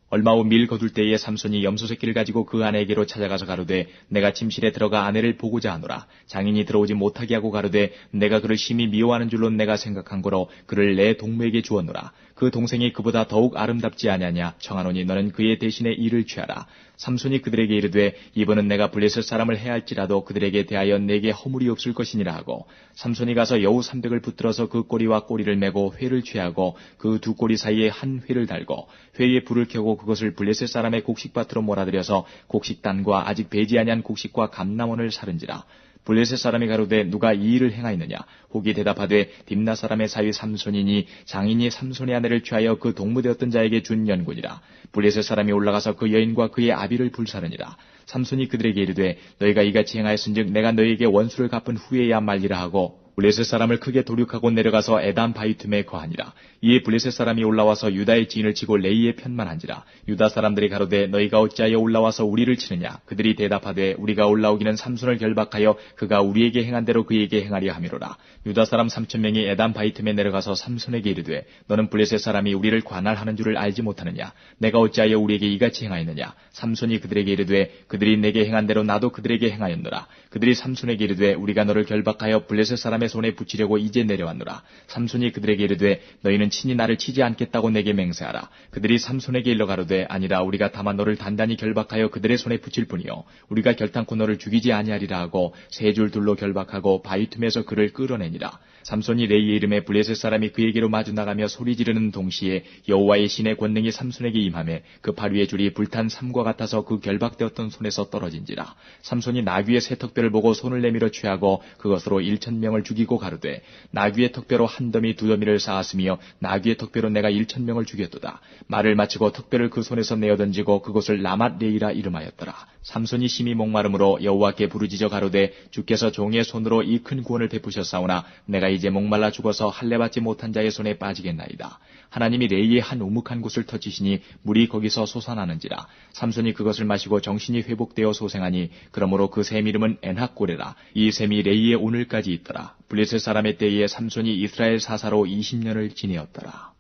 Speaker 1: 얼마 후 밀 거둘 때에 삼손이 염소 새끼를 가지고 그 아내에게로 찾아가서 가로되 내가 침실에 들어가 아내를 보고자 하노라. 장인이 들어오지 못하게 하고 가로되 내가 그를 심히 미워하는 줄로 내가 생각한 거로 그를 내 동무에게 주었노라. 그 동생이 그보다 더욱 아름답지 아니하냐. 청하노니 너는 그의 대신에 이를 취하라. 삼손이 그들에게 이르되 이번은 내가 블레셋 사람을 해할지라도 그들에게 대하여 내게 허물이 없을 것이니라 하고 삼손이 가서 여우 300을 붙들어서 그 꼬리와 꼬리를 메고 회를 취하고 그 두 꼬리 사이에 한 회를 달고 회에 불을 켜고 그것을 블레셋 사람의 곡식밭으로 몰아들여서 곡식단과 아직 배지 아니한 곡식과 감람원을 사른지라. 블레셋 사람이 가로되 누가 이 일을 행하였느냐. 혹이 대답하되 딥나 사람의 사위 삼손이니 장인이 삼손의 아내를 취하여 그 동무되었던 자에게 준 연고니라. 블레셋 사람이 올라가서 그 여인과 그의 아비를 불사르니라. 삼손이 그들에게 이르되 너희가 이같이 행하였은즉 내가 너희에게 원수를 갚은 후에야 말리라 하고 블레셋 사람을 크게 도륙하고 내려가서 에담 바이툼에 거하니라. 이에 블레셋 사람이 올라와서 유다의 지인을 치고 레이의 편만 한지라. 유다 사람들이 가로되 너희가 어찌하여 올라와서 우리를 치느냐. 그들이 대답하되 우리가 올라오기는 삼손을 결박하여 그가 우리에게 행한 대로 그에게 행하려 함이로라. 유다 사람 3,000명이 에담 바이툼에 내려가서 삼손에게 이르되 너는 블레셋 사람이 우리를 관할하는 줄을 알지 못하느냐. 내가 어찌하여 우리에게 이같이 행하였느냐. 삼손이 그들에게 이르되 그들이 내게 행한 대로 나도 그들에게 행하였노라. 그들이 삼손에게 이르되 우리가 너를 결박하여 블레셋 사람의 손에 붙이려고 이제 내려왔노라. 삼손이 그들에게 이르되 너희는 친히 나를 치지 않겠다고 내게 맹세하라. 그들이 삼손에게 일러 가로되 아니라 우리가 다만 너를 단단히 결박하여 그들의 손에 붙일 뿐이요 우리가 결탄코 너를 죽이지 아니하리라 하고 세 줄 둘로 결박하고 바위틈에서 그를 끌어내니라. 삼손이 레이의 이름에 블레셋 사람이 그에게로 마주 나가며 소리 지르는 동시에 여호와의 신의 권능이 삼손에게 임하매 그 팔 위의 줄이 불탄 삼과 같아서 그 결박되었던 손에서 떨어진지라. 삼손이 나귀의 새 턱뼈를 보고 손을 내밀어 취하고 그것으로 1,000명을 죽이고 가로되 나귀의 턱뼈로 한 더미 두 더미를 쌓았으며 나귀의 턱뼈로 내가 1,000명을 죽였도다. 말을 마치고 턱뼈를 그 손에서 내어 던지고 그곳을 라맛 레이라 이름하였더라. 삼손이 심히 목마름으로 여호와께 부르짖어 가로되 주께서 종의 손으로 이 큰 구원을 베푸셨사오나 내가 이제 목말라 죽어서 할례받지 못한 자의 손에 빠지겠나이다. 하나님이 레이의 한 우묵한 곳을 터치시니 물이 거기서 솟아나는지라. 삼손이 그것을 마시고 정신이 회복되어 소생하니 그러므로 그 샘 이름은 엔학고레라. 이 샘이 레이의 오늘까지 있더라. 블레셋 사람의 때에 삼손이 이스라엘 사사로 20년을 지내었더라.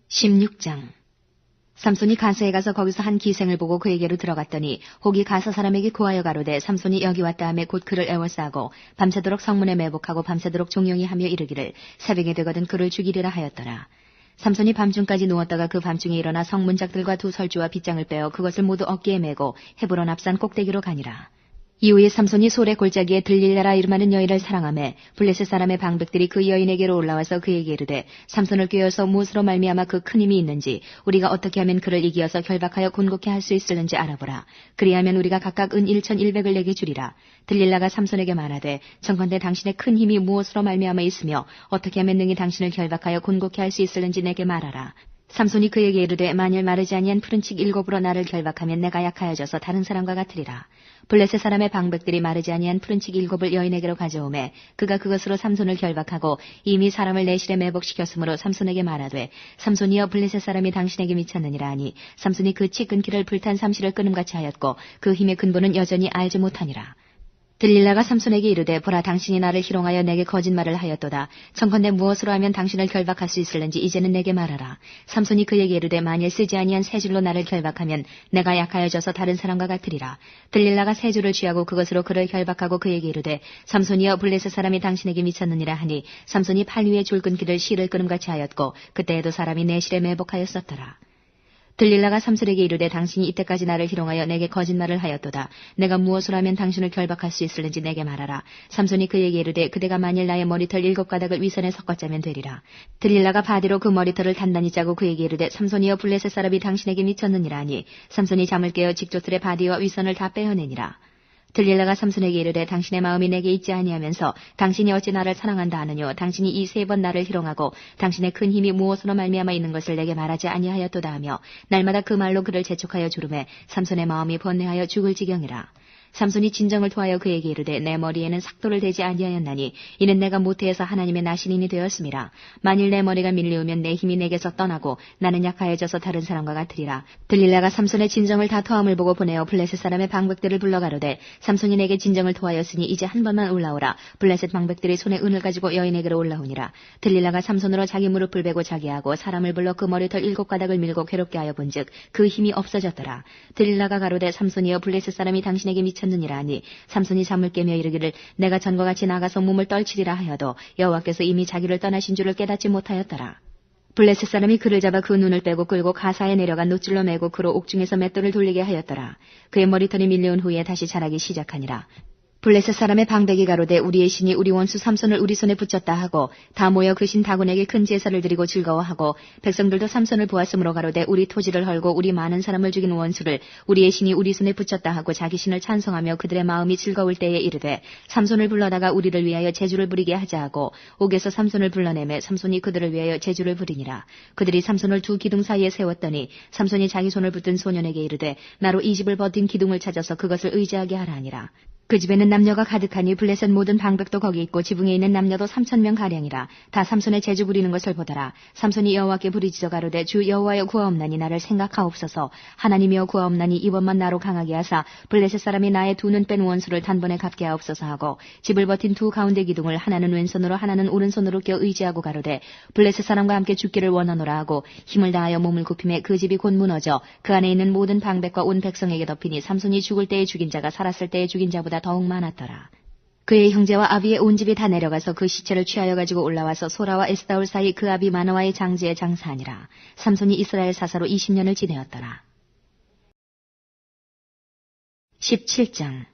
Speaker 2: 16장 삼손이 가스에 가서 거기서 한 기생을 보고 그에게로 들어갔더니 혹이 가스 사람에게 고하여 가로되 삼손이 여기 왔다 하며 곧 그를 애워싸고 밤새도록 성문에 매복하고 밤새도록 종용이 하며 이르기를 새벽이 되거든 그를 죽이리라 하였더라. 삼손이 밤중까지 누웠다가 그 밤중에 일어나 성문짝들과 두 설주와 빗장을 빼어 그것을 모두 어깨에 메고 헤브론 앞산 꼭대기로 가니라. 이후에 삼손이 솔의 골짜기에 들릴라라 이름하는 여인을 사랑하매 블레셋 사람의 방백들이 그 여인에게로 올라와서 그에게 이르되 삼손을 꾀어서 무엇으로 말미암아 그 큰 힘이 있는지 우리가 어떻게 하면 그를 이기어서 결박하여 곤곡해 할 수 있을는지 알아보라. 그리하면 우리가 각각 은 1,100을 내게 주리라. 들릴라가 삼손에게 말하되 청컨대 당신의 큰 힘이 무엇으로 말미암아 있으며 어떻게 하면 능히 당신을 결박하여 곤곡해 할 수 있을는지 내게 말하라. 삼손이 그에게 이르되 만일 마르지 아니한 푸른 칙 7으로 나를 결박하면 내가 약하여져서 다른 사람과 같으리라. 블레셋 사람의 방백들이 마르지 아니한 푸른 칙 7을 여인에게로 가져오매 그가 그것으로 삼손을 결박하고 이미 사람을 내실에 매복시켰으므로 삼손에게 말하되 삼손이여 블레셋 사람이 당신에게 미쳤느니라 하니 삼손이 그 칙 끊기를 불탄 삼실을 끊음같이 하였고 그 힘의 근본은 여전히 알지 못하니라. 들릴라가 삼손에게 이르되 보라 당신이 나를 희롱하여 내게 거짓말을 하였도다. 청컨대 무엇으로 하면 당신을 결박할 수 있을는지 이제는 내게 말하라. 삼손이 그에게 이르되 만일 쓰지 아니한 세 줄로 나를 결박하면 내가 약하여져서 다른 사람과 같으리라. 들릴라가 세 줄을 취하고 그것으로 그를 결박하고 그에게 이르되 삼손이여 블레셋 사람이 당신에게 미쳤느니라 하니 삼손이 팔 위에 줄 끊기를 실을 끊음같이 하였고 그때에도 사람이 내 실에 매복하였었더라. 들릴라가 삼손에게 이르되 당신이 이때까지 나를 희롱하여 내게 거짓말을 하였도다. 내가 무엇을 하면 당신을 결박할 수 있을는지 내게 말하라. 삼손이 그에게 이르되 그대가 만일 나의 머리털 7가닥을 위선에 섞어 짜면 되리라. 들릴라가 바디로 그 머리털을 단단히 짜고 그에게 이르되 삼손이여 블레셋 사람이 당신에게 미쳤느니라 하니 삼손이 잠을 깨어 직조틀의 바디와 위선을 다 빼어내니라. 들릴라가 삼손에게 이르되 당신의 마음이 내게 있지 아니하면서 당신이 어찌 나를 사랑한다 하느뇨. 당신이 이 3번 나를 희롱하고 당신의 큰 힘이 무엇으로 말미암아 있는 것을 내게 말하지 아니하였도다 하며 날마다 그 말로 그를 재촉하여 주름에 삼손의 마음이 번뇌하여 죽을 지경이라. 삼손이 진정을 토하여 그에게 이르되 내 머리에는 삭도를 대지 아니하였나니 이는 내가 모태에서 하나님의 나신인이 되었음이라. 만일 내 머리가 밀리우면 내 힘이 내게서 떠나고 나는 약하여져서 다른 사람과 같으리라. 들릴라가 삼손의 진정을 다 토함을 보고 보내어 블레셋 사람의 방백들을 불러 가로되 삼손이 내게 진정을 토하였으니 이제 한 번만 올라오라. 블레셋 방백들이 손에 은을 가지고 여인에게로 올라오니라. 들릴라가 삼손으로 자기 무릎을 베고 자기하고 사람을 불러 그 머리털 7가닥을 밀고 괴롭게 하여 본즉 그 힘이 없어졌더라. 들릴라가 가로되 삼손이여 블레셋 사람이 당신에게 미쳤느니라 하니 삼손이 잠을 깨며 이르기를 내가 전과 같이 나가서 몸을 떨치리라 하여도 여호와께서 이미 자기를 떠나신 줄을 깨닫지 못하였더라. 블레셋 사람이 그를 잡아 그 눈을 빼고 끌고 가사에 내려가 노줄로 매고 그로 옥중에서 맷돌을 돌리게 하였더라. 그의 머리털이 밀려온 후에 다시 자라기 시작하니라. 블레셋 사람의 방백이 가로되 우리의 신이 우리 원수 삼손을 우리 손에 붙였다 하고 다 모여 그 신 다곤에게 큰 제사를 드리고 즐거워하고 백성들도 삼손을 보았으므로 가로되 우리 토지를 헐고 우리 많은 사람을 죽인 원수를 우리의 신이 우리 손에 붙였다 하고 자기 신을 찬송하며 그들의 마음이 즐거울 때에 이르되 삼손을 불러다가 우리를 위하여 제주를 부리게 하자 하고 옥에서 삼손을 불러내매 삼손이 그들을 위하여 제주를 부리니라. 그들이 삼손을 두 기둥 사이에 세웠더니 삼손이 자기 손을 붙든 소년에게 이르되 나로 이 집을 버틴 기둥을 찾아서 그것을 의지하게 하라 하니라. 그 집에는 남녀가 가득하니 블레셋 모든 방백도 거기 있고 지붕에 있는 남녀도 3,000명 가량이라. 다 삼손의 제주 부리는 것을 보더라. 삼손이 여호와께 부르짖어 가로되 주 여호와여 구하옵나니 나를 생각하옵소서. 하나님이여 구하옵나니 이번만 나로 강하게 하사 블레셋 사람이 나의 두 눈 뺀 원수를 단번에 갚게 하옵소서 하고 집을 버틴 두 가운데 기둥을 하나는 왼손으로 하나는 오른손으로 껴 의지하고 가로되 블레셋 사람과 함께 죽기를 원하노라 하고 힘을 다하여 몸을 굽힘에 그 집이 곧 무너져 그 안에 있는 모든 방백과 온 백성에게 덮이니 삼손이 죽을 때에 죽인 자가 살았을 때에 죽인 자보다 더욱 많았더라. 그의 형제와 아비의 온 집이 다 내려가서 그 시체를 취하여 가지고 올라와서 소라와 에스다올 사이 그 아비 마노아의 장지에 장사하니라. 삼손이 이스라엘 사사로 20년을 지내었더라. 17장.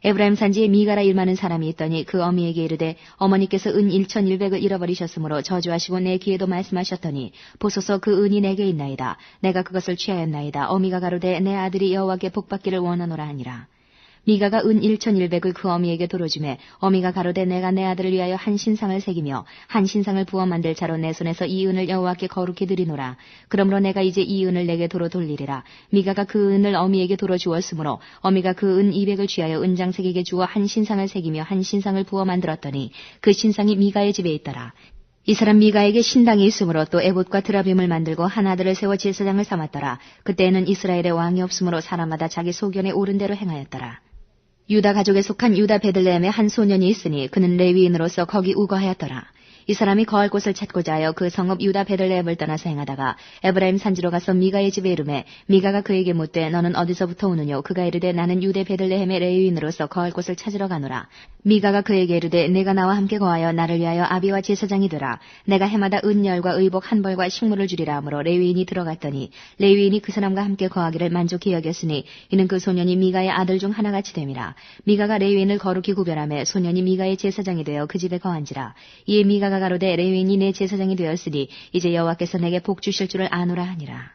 Speaker 2: 에브라임 산지에 미가라 일많은 사람이 있더니 그 어미에게 이르되 어머니께서 은 1,100을 잃어버리셨으므로 저주하시고 내 귀에도 말씀하셨더니 보소서 그 은이 내게 있나이다. 내가 그것을 취하였나이다. 어미가 가로되 내 아들이 여호와께 복받기를 원하노라 하니라. 미가가 은 1,100을 그 어미에게 도로주매 어미가 가로되 내가 내 아들을 위하여 한 신상을 새기며 한 신상을 부어 만들 자로 내 손에서 이 은을 여호와께 거룩히 드리노라. 그러므로 내가 이제 이 은을 내게 도로 돌리리라. 미가가 그 은을 어미에게 도로 주었으므로 어미가 그 은 200을 취하여 은장색에게 주어 한 신상을 새기며 한 신상을 부어 만들었더니 그 신상이 미가의 집에 있더라. 이 사람 미가에게 신당이 있으므로 또 에봇과 드라빔을 만들고 한 아들을 세워 제사장을 삼았더라. 그때에는 이스라엘의 왕이 없으므로 사람마다 자기 소견에 옳은 대로 행하였더라. 유다 가족에 속한 유다 베들레헴에 한 소년이 있으니 그는 레위인으로서 거기 우거하였더라. 이 사람이 거할 곳을 찾고자 하여 그 성읍 유다 베들레헴을 떠나서 행하다가 에브라임 산지로 가서 미가의 집에 이르매 미가가 그에게 묻되 너는 어디서부터 오느뇨? 그가 이르되 나는 유대 베들레헴의 레위인으로서 거할 곳을 찾으러 가노라. 미가가 그에게 이르되 내가 나와 함께 거하여 나를 위하여 아비와 제사장이 되라. 내가 해마다 은열과 의복 한 벌과 식물을 주리라 하므로 레위인이 들어갔더니 레위인이 그 사람과 함께 거하기를 만족히 여겼으니 이는 그 소년이 미가의 아들 중 하나같이 됨이라. 미가가 레위인을 거룩히 구별하며 소년이 미가의 제사장이 되어 그 집에 거한지라. 이에 미가가 가로되 레위인이 내 제사장이 되었으니 이제 여호와께서 내게 복 주실 줄을 아노라 하니라.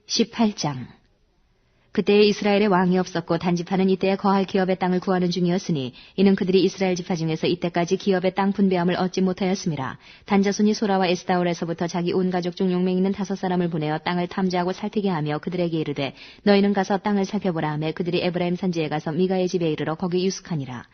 Speaker 2: 18장. 그때에 이스라엘에 왕이 없었고 단지파는 이때에 거할 기업의 땅을 구하는 중이었으니 이는 그들이 이스라엘 지파 중에서 이때까지 기업의 땅 분배함을 얻지 못하였음이라. 단자손이 소라와 에스다올에서부터 자기 온 가족 중 용맹 있는 5사람을 보내어 땅을 탐지하고 살피게 하며 그들에게 이르되 너희는 가서 땅을 살펴보라 하며 그들이 에브라임 산지에 가서 미가의 집에 이르러 거기 유숙하니라.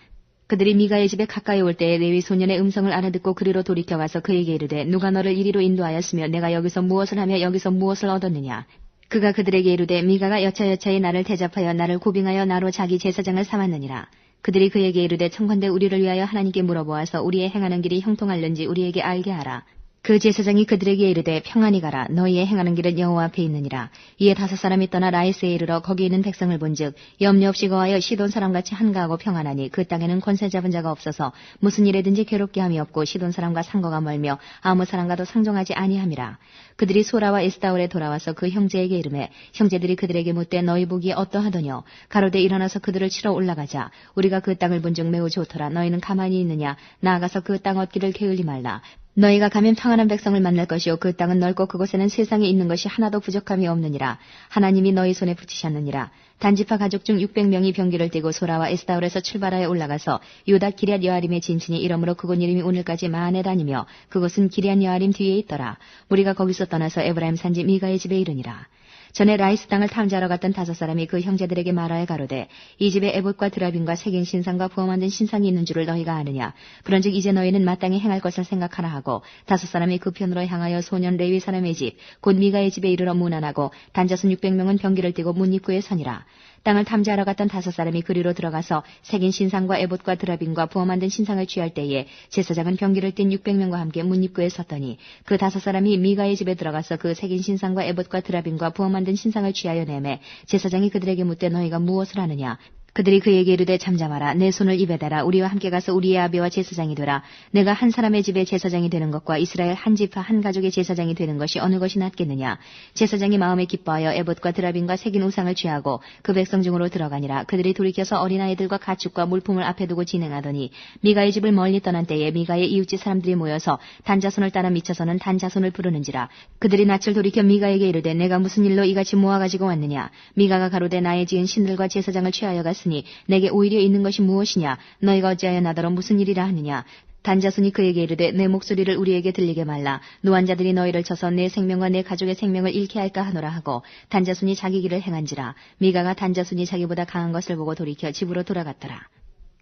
Speaker 2: 그들이 미가의 집에 가까이 올 때에 레위 소년의 음성을 알아듣고 그리로 돌이켜가서 그에게 이르되 누가 너를 이리로 인도하였으며 내가 여기서 무엇을 하며 여기서 무엇을 얻었느냐. 그가 그들에게 이르되 미가가 여차여차히 나를 대접하여 나를 고빙하여 나로 자기 제사장을 삼았느니라. 그들이 그에게 이르되 청컨대 우리를 위하여 하나님께 물어보아서 우리의 행하는 길이 형통할는지 우리에게 알게 하라. 그 제사장이 그들에게 이르되 평안히 가라. 너희의 행하는 길은 여호와 앞에 있느니라. 이에 5사람이 떠나 라이스에 이르러 거기 있는 백성을 본즉 염려 없이 거하여 시돈 사람같이 한가하고 평안하니 그 땅에는 권세 잡은 자가 없어서 무슨 일에든지 괴롭게 함이 없고 시돈 사람과 상거가 멀며 아무 사람과도 상종하지 아니함이라. 그들이 소라와 에스다올에 돌아와서 그 형제에게 이르매 형제들이 그들에게 묻되 너희 보기에 어떠하더뇨? 가로되 일어나서 그들을 치러 올라가자. 우리가 그 땅을 본즉 매우 좋더라. 너희는 가만히 있느냐? 나아가서 그 땅 얻기를 게을리 말라. 너희가 가면 평안한 백성을 만날 것이요 그 땅은 넓고 그곳에는 세상에 있는 것이 하나도 부족함이 없느니라. 하나님이 너희 손에 붙이셨느니라. 단지파 가족 중 600명이 병기를 띠고 소라와 에스다올에서 출발하여 올라가서 유다 기럇 여아림에 진친이 이러므로 그곳 이름이 오늘까지 마한에 다니며 그곳은 기럇 여아림 뒤에 있더라. 우리가 거기서 떠나서 에브라임 산지 미가의 집에 이르니라. 전에 라이스 땅을 탐지하러 갔던 5사람이 그 형제들에게 말하여 가로되 이 집에 에봇과 드라빔과 색인 신상과 부어 만든 신상이 있는 줄을 너희가 아느냐. 그런즉 이제 너희는 마땅히 행할 것을 생각하라 하고 5사람이 그 편으로 향하여 소년 레위 사람의 집 곧 미가의 집에 이르러 문안하고 단자손 600명은 병기를 띠고 문 입구에 서니라. 땅을 탐지하러 갔던 5사람이 그리로 들어가서 색인 신상과 에봇과 드라빔과 부어 만든 신상을 취할 때에 제사장은 병기를 띤 600명과 함께 문 입구에 섰더니 그 5사람이 미가의 집에 들어가서 그 색인 신상과 에봇과 드라빔과 부어 만든 신상을 취하여 내매 제사장이 그들에게 묻되 너희가 무엇을 하느냐. 그들이 그에게 이르되 잠잠하라. 내 손을 입에 대라. 우리와 함께 가서 우리의 아비와 제사장이 되라. 내가 한 사람의 집에 제사장이 되는 것과 이스라엘 한 지파 한 가족의 제사장이 되는 것이 어느 것이 낫겠느냐. 제사장이 마음에 기뻐하여 에봇과 드라빔과 색인 우상을 취하고 그 백성 중으로 들어가니라. 그들이 돌이켜서 어린아이들과 가축과 물품을 앞에 두고 진행하더니 미가의 집을 멀리 떠난 때에 미가의 이웃집 사람들이 모여서 단자손을 따라 미쳐서는 단자손을 부르는지라. 그들이 낯을 돌이켜 미가에게 이르되 내가 무슨 일로 이같이 모아가지고 왔느냐. 미가가 가로되 나의 지은 신들과 제사장을 취하여 갔으니 내게 오히려 있는 것이 무엇이냐. 너희가 어찌하여 나더러 무슨 일이라 하느냐. 단자손이 그에게 이르되 내 목소리를 우리에게 들리게 말라. 노환자들이 너희를 쳐서 내 생명과 내 가족의 생명을 잃게 할까 하노라 하고 단자손이 자기 길을 행한지라. 미가가 단자손이 자기보다 강한 것을 보고 돌이켜 집으로 돌아갔더라.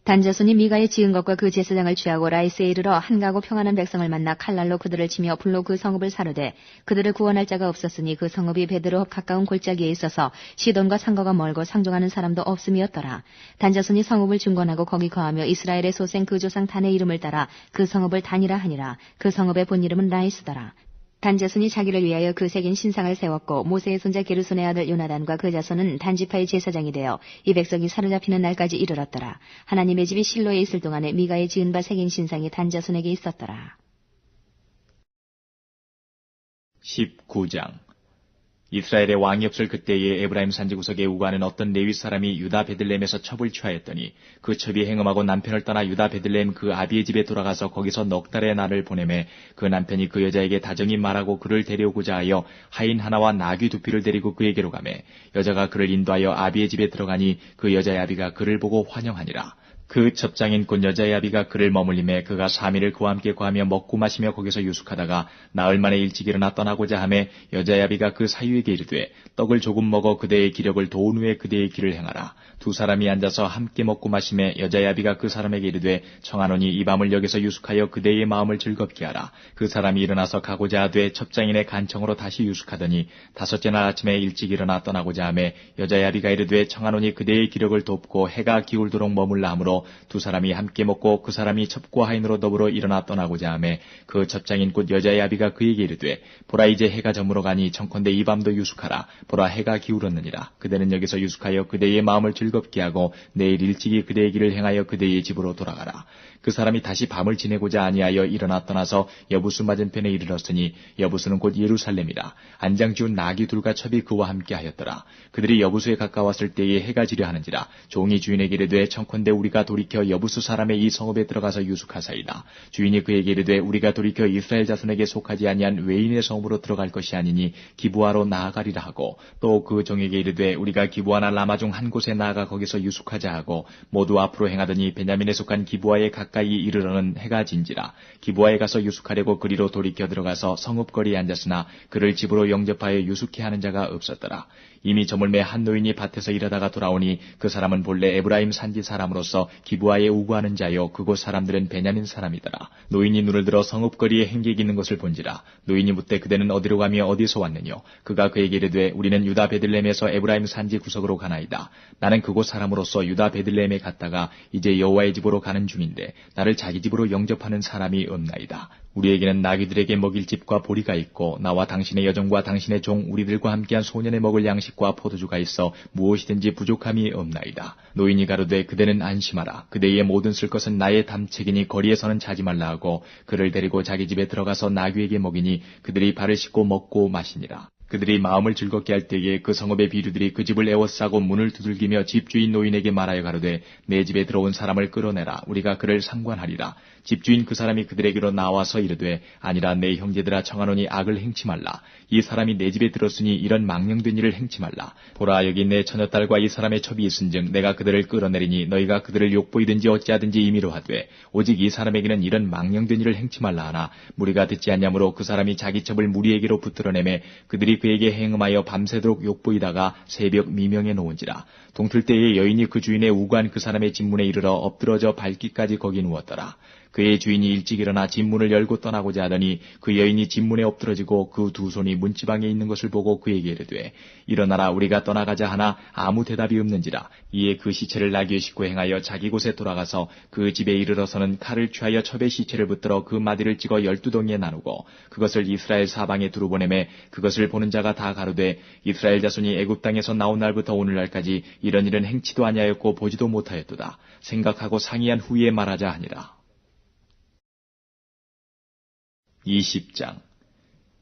Speaker 2: 단자손이 미가의 지은 것과 그 제사장을 취하고 라이스에 이르러 한가고 평안한 백성을 만나 칼날로 그들을 치며 불로 그 성읍을 사르되 그들을 구원할 자가 없었으니 그 성읍이 베드로 가까운 골짜기에 있어서 시돈과 상거가 멀고 상종하는 사람도 없음이었더라. 단자손이 성읍을 중건하고 거기 거하며 이스라엘의 소생 그 조상 단의 이름을 따라 그 성읍을 단이라 하니라. 그 성읍의 본 이름은 라이스더라. 단자손이 자기를 위하여 그 색인 신상을 세웠고 모세의 손자 게르손의 아들 요나단과 그 자손은 단지파의 제사장이 되어 이 백성이 사로잡히는 날까지 이르렀더라. 하나님의 집이 실로에 있을 동안에 미가의 지은 바 색인 신상이 단자손에게 있었더라.
Speaker 1: 19장 이스라엘의 왕이 없을 그때에 에브라임 산지 구석에 우거하는 어떤 레위 사람이 유다 베들레헴에서 첩을 취하였더니 그 첩이 행음하고 남편을 떠나 유다 베들레헴 그 아비의 집에 돌아가서 거기서 넉 달의 날을 보내매 그 남편이 그 여자에게 다정히 말하고 그를 데려오고자 하여 하인 하나와 나귀 2匹를 데리고 그에게로 가매 여자가 그를 인도하여 아비의 집에 들어가니 그 여자의 아비가 그를 보고 환영하니라. 그 첩장인 곧 여자의 아비가 그를 머물림에 그가 3일을 그와 함께 거하며 먹고 마시며 거기서 유숙하다가 나흘 만에 일찍 일어나 떠나고자 하매 여자의 아비가 그 사유에게 이르되 떡을 조금 먹어 그대의 기력을 도운 후에 그대의 길을 행하라. 2사람이 앉아서 함께 먹고 마시매 여자의 아비가 그 사람에게 이르되 청하노니 이 밤을 여기서 유숙하여 그대의 마음을 즐겁게 하라. 그 사람이 일어나서 가고자 하되 첩장인의 간청으로 다시 유숙하더니 5째 날 아침에 일찍 일어나 떠나고자 하매 여자의 아비가 이르되 청하노니 그대의 기력을 돕고 해가 기울도록 머물라 하므로 2사람이 함께 먹고 그 사람이 첩과 하인으로 더불어 일어나 떠나고자 하매 그 첩장인 곧 여자의 아비가 그에게 이르되 보라 이제 해가 저물어 가니 청컨대 이 밤도 유숙하라. 보라 해가 기울었느니라. 그대는 여기서 유숙하여 그대의 마음을 즐겁게 하고 내일 일찍이 그대의 길을 행하여 그대의 집으로 돌아가라. 그 사람이 다시 밤을 지내고자 아니하여 일어나 떠나서 여부수 맞은편에 이르렀으니 여부수는 곧 예루살렘이라. 안장지운 나귀 둘과 첩이 그와 함께 하였더라. 그들이 여부수에 가까웠을 때에 해가 지려 하는지라. 종이 주인에게 이르되 청컨대 우리가 돌이켜 여부수 사람의 이 성읍에 들어가서 유숙하사이다. 주인이 그에게 이르되 우리가 돌이켜 이스라엘 자손에게 속하지 아니한 외인의 성읍으로 들어갈 것이 아니니 기브아로 나아가리라 하고 또 그 종에게 이르되 우리가 기브아나 라마 중 한 곳에 나아가 거기서 유숙하자 하고 모두 앞으로 행하더니 베냐민에 속한 기브아에 가까이 이르러는 해가 진지라. 기브아에 가서 유숙하려고 그리로 돌이켜 들어가서 성읍거리에 앉았으나 그를 집으로 영접하여 유숙케 하는 자가 없었더라. 이미 저물매 한 노인이 밭에서 일하다가 돌아오니 그 사람은 본래 에브라임 산지 사람으로서 기브아에 우거하는 자요 그곳 사람들은 베냐민 사람이더라. 노인이 눈을 들어 성읍거리에 행객이 있는 것을 본지라. 노인이 묻되 그대는 어디로 가며 어디서 왔느뇨? 그가 그에게 이르되 우리는 유다 베들레헴에서 에브라임 산지 구석으로 가나이다. 나는 그곳 사람으로서 유다 베들레헴에 갔다가 이제 여호와의 집으로 가는 중인데 나를 자기 집으로 영접하는 사람이 없나이다. 우리에게는 나귀들에게 먹일 집과 보리가 있고 나와 당신의 여종과 당신의 종 우리들과 함께한 소년에 먹을 양식과 포도주가 있어 무엇이든지 부족함이 없나이다. 노인이 가로되 그대는 안심하라. 그대의 모든 쓸 것은 나의 담책이니 거리에서는 자지 말라 하고 그를 데리고 자기 집에 들어가서 나귀에게 먹이니 그들이 발을 씻고 먹고 마시니라. 그들이 마음을 즐겁게 할 때에 그 성읍의 비류들이 그 집을 에워싸고 문을 두들기며 집주인 노인에게 말하여 가로되 내 집에 들어온 사람을 끌어내라. 우리가 그를 상관하리라. 집주인 그 사람이 그들에게로 나와서 이르되 아니라 내 형제들아 청하노니 악을 행치 말라. 이 사람이 내 집에 들었으니 이런 망령된 일을 행치 말라. 보라 여기 내 처녀딸과 이 사람의 첩이 있은즉 내가 그들을 끌어내리니 너희가 그들을 욕보이든지 어찌하든지 임의로 하되 오직 이 사람에게는 이런 망령된 일을 행치 말라 하나 무리가 듣지 않냐므로 그 사람이 자기 첩을 무리에게로 붙들어내매 그들이 그들이 그에게 행음하여 밤새도록 욕보이다가 새벽 미명에 놓은지라. 동틀 때에 여인이 그 주인의 우간 그 사람의 집문에 이르러 엎드러져 밟기까지 거기 누웠더라. 그의 주인이 일찍 일어나 집문을 열고 떠나고자 하더니 그 여인이 집문에 엎드러지고 그 두 손이 문지방에 있는 것을 보고 그에게 이르되 일어나라 우리가 떠나가자 하나 아무 대답이 없는지라. 이에 그 시체를 나귀에 싣고 행하여 자기 곳에 돌아가서 그 집에 이르러서는 칼을 취하여 첩에 시체를 붙들어 그 마디를 찍어 12덩이에 나누고 그것을 이스라엘 사방에 두루 보내매 그것을 보는 자가 다 가로되 이스라엘 자손이 애굽 땅에서 나온 날부터 오늘날까지 이런 일은 행치도 아니하였고 보지도 못하였도다. 생각하고 상의한 후에 말하자 하니라. 20장.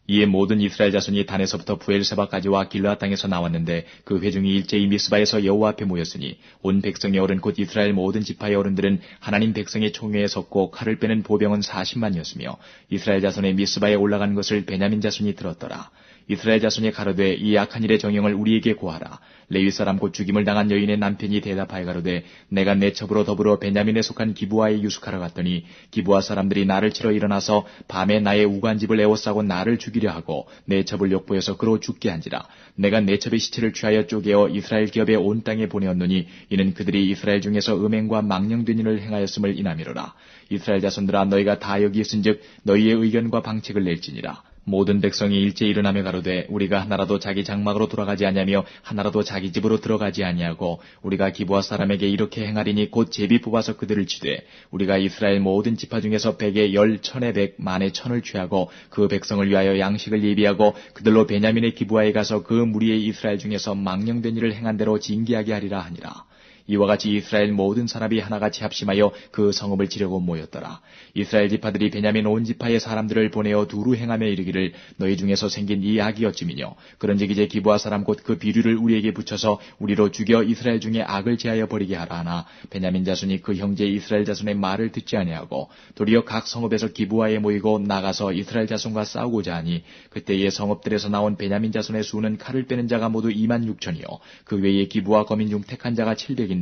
Speaker 1: 이에 모든 이스라엘 자손이 단에서부터 부엘세바까지와 길르앗 땅에서 나왔는데 그 회중이 일제히 미스바에서 여호와 앞에 모였으니 온 백성의 어른 곧 이스라엘 모든 지파의 어른들은 하나님 백성의 총회에 섰고 칼을 빼는 보병은 40만이었으며 이스라엘 자손의 미스바에 올라간 것을 베냐민 자손이 들었더라. 이스라엘 자손이 가로되 이 악한 일의 정형을 우리에게 고하라. 레위 사람 곧 죽임을 당한 여인의 남편이 대답하여 가로되 내가 내 첩으로 더불어 베냐민에 속한 기브아에 유숙하러 갔더니 기브아 사람들이 나를 치러 일어나서 밤에 나의 우간집을 에워싸고 나를 죽이려 하고 내 첩을 욕보여서 그로 죽게 한지라. 내가 내 첩의 시체를 취하여 쪼개어 이스라엘 기업의 온 땅에 보내었노니 이는 그들이 이스라엘 중에서 음행과 망령된 일을 행하였음을 인하미로라. 이스라엘 자손들아 너희가 다 여기 있은즉 너희의 의견과 방책을 낼지니라. 모든 백성이 일제히 일어나며 가로되 우리가 하나라도 자기 장막으로 돌아가지 아니하며 하나라도 자기 집으로 들어가지 아니하고 우리가 기브아 사람에게 이렇게 행하리니 곧 제비 뽑아서 그들을 치되 우리가 이스라엘 모든 지파 중에서 100에 10, 1000에 100, 만에 1000을 취하고 그 백성을 위하여 양식을 예비하고 그들로 베냐민의 기브아에 가서 그 무리의 이스라엘 중에서 망령된 일을 행한 대로 징계하게 하리라 하니라. 이와 같이 이스라엘 모든 사람이 하나같이 합심하여 그 성읍을 치려고 모였더라. 이스라엘 지파들이 베냐민 온 지파의 사람들을 보내어 두루 행하며 이르기를 너희 중에서 생긴 이 악이 어찌미뇨. 그런즉 이제 기브아 사람 곧 그 비류를 우리에게 붙여서 우리로 죽여 이스라엘 중에 악을 제하여 버리게 하라 하나 베냐민 자손이 그 형제 이스라엘 자손의 말을 듣지 아니하고 도리어 각 성읍에서 기브아에 모이고 나가서 이스라엘 자손과 싸우고자 하니 그때의 성읍들에서 나온 베냐민 자손의 수는 칼을 빼는 자가 모두 26,000이요 그 외에 기브아 거민 중 택한 자가 700인데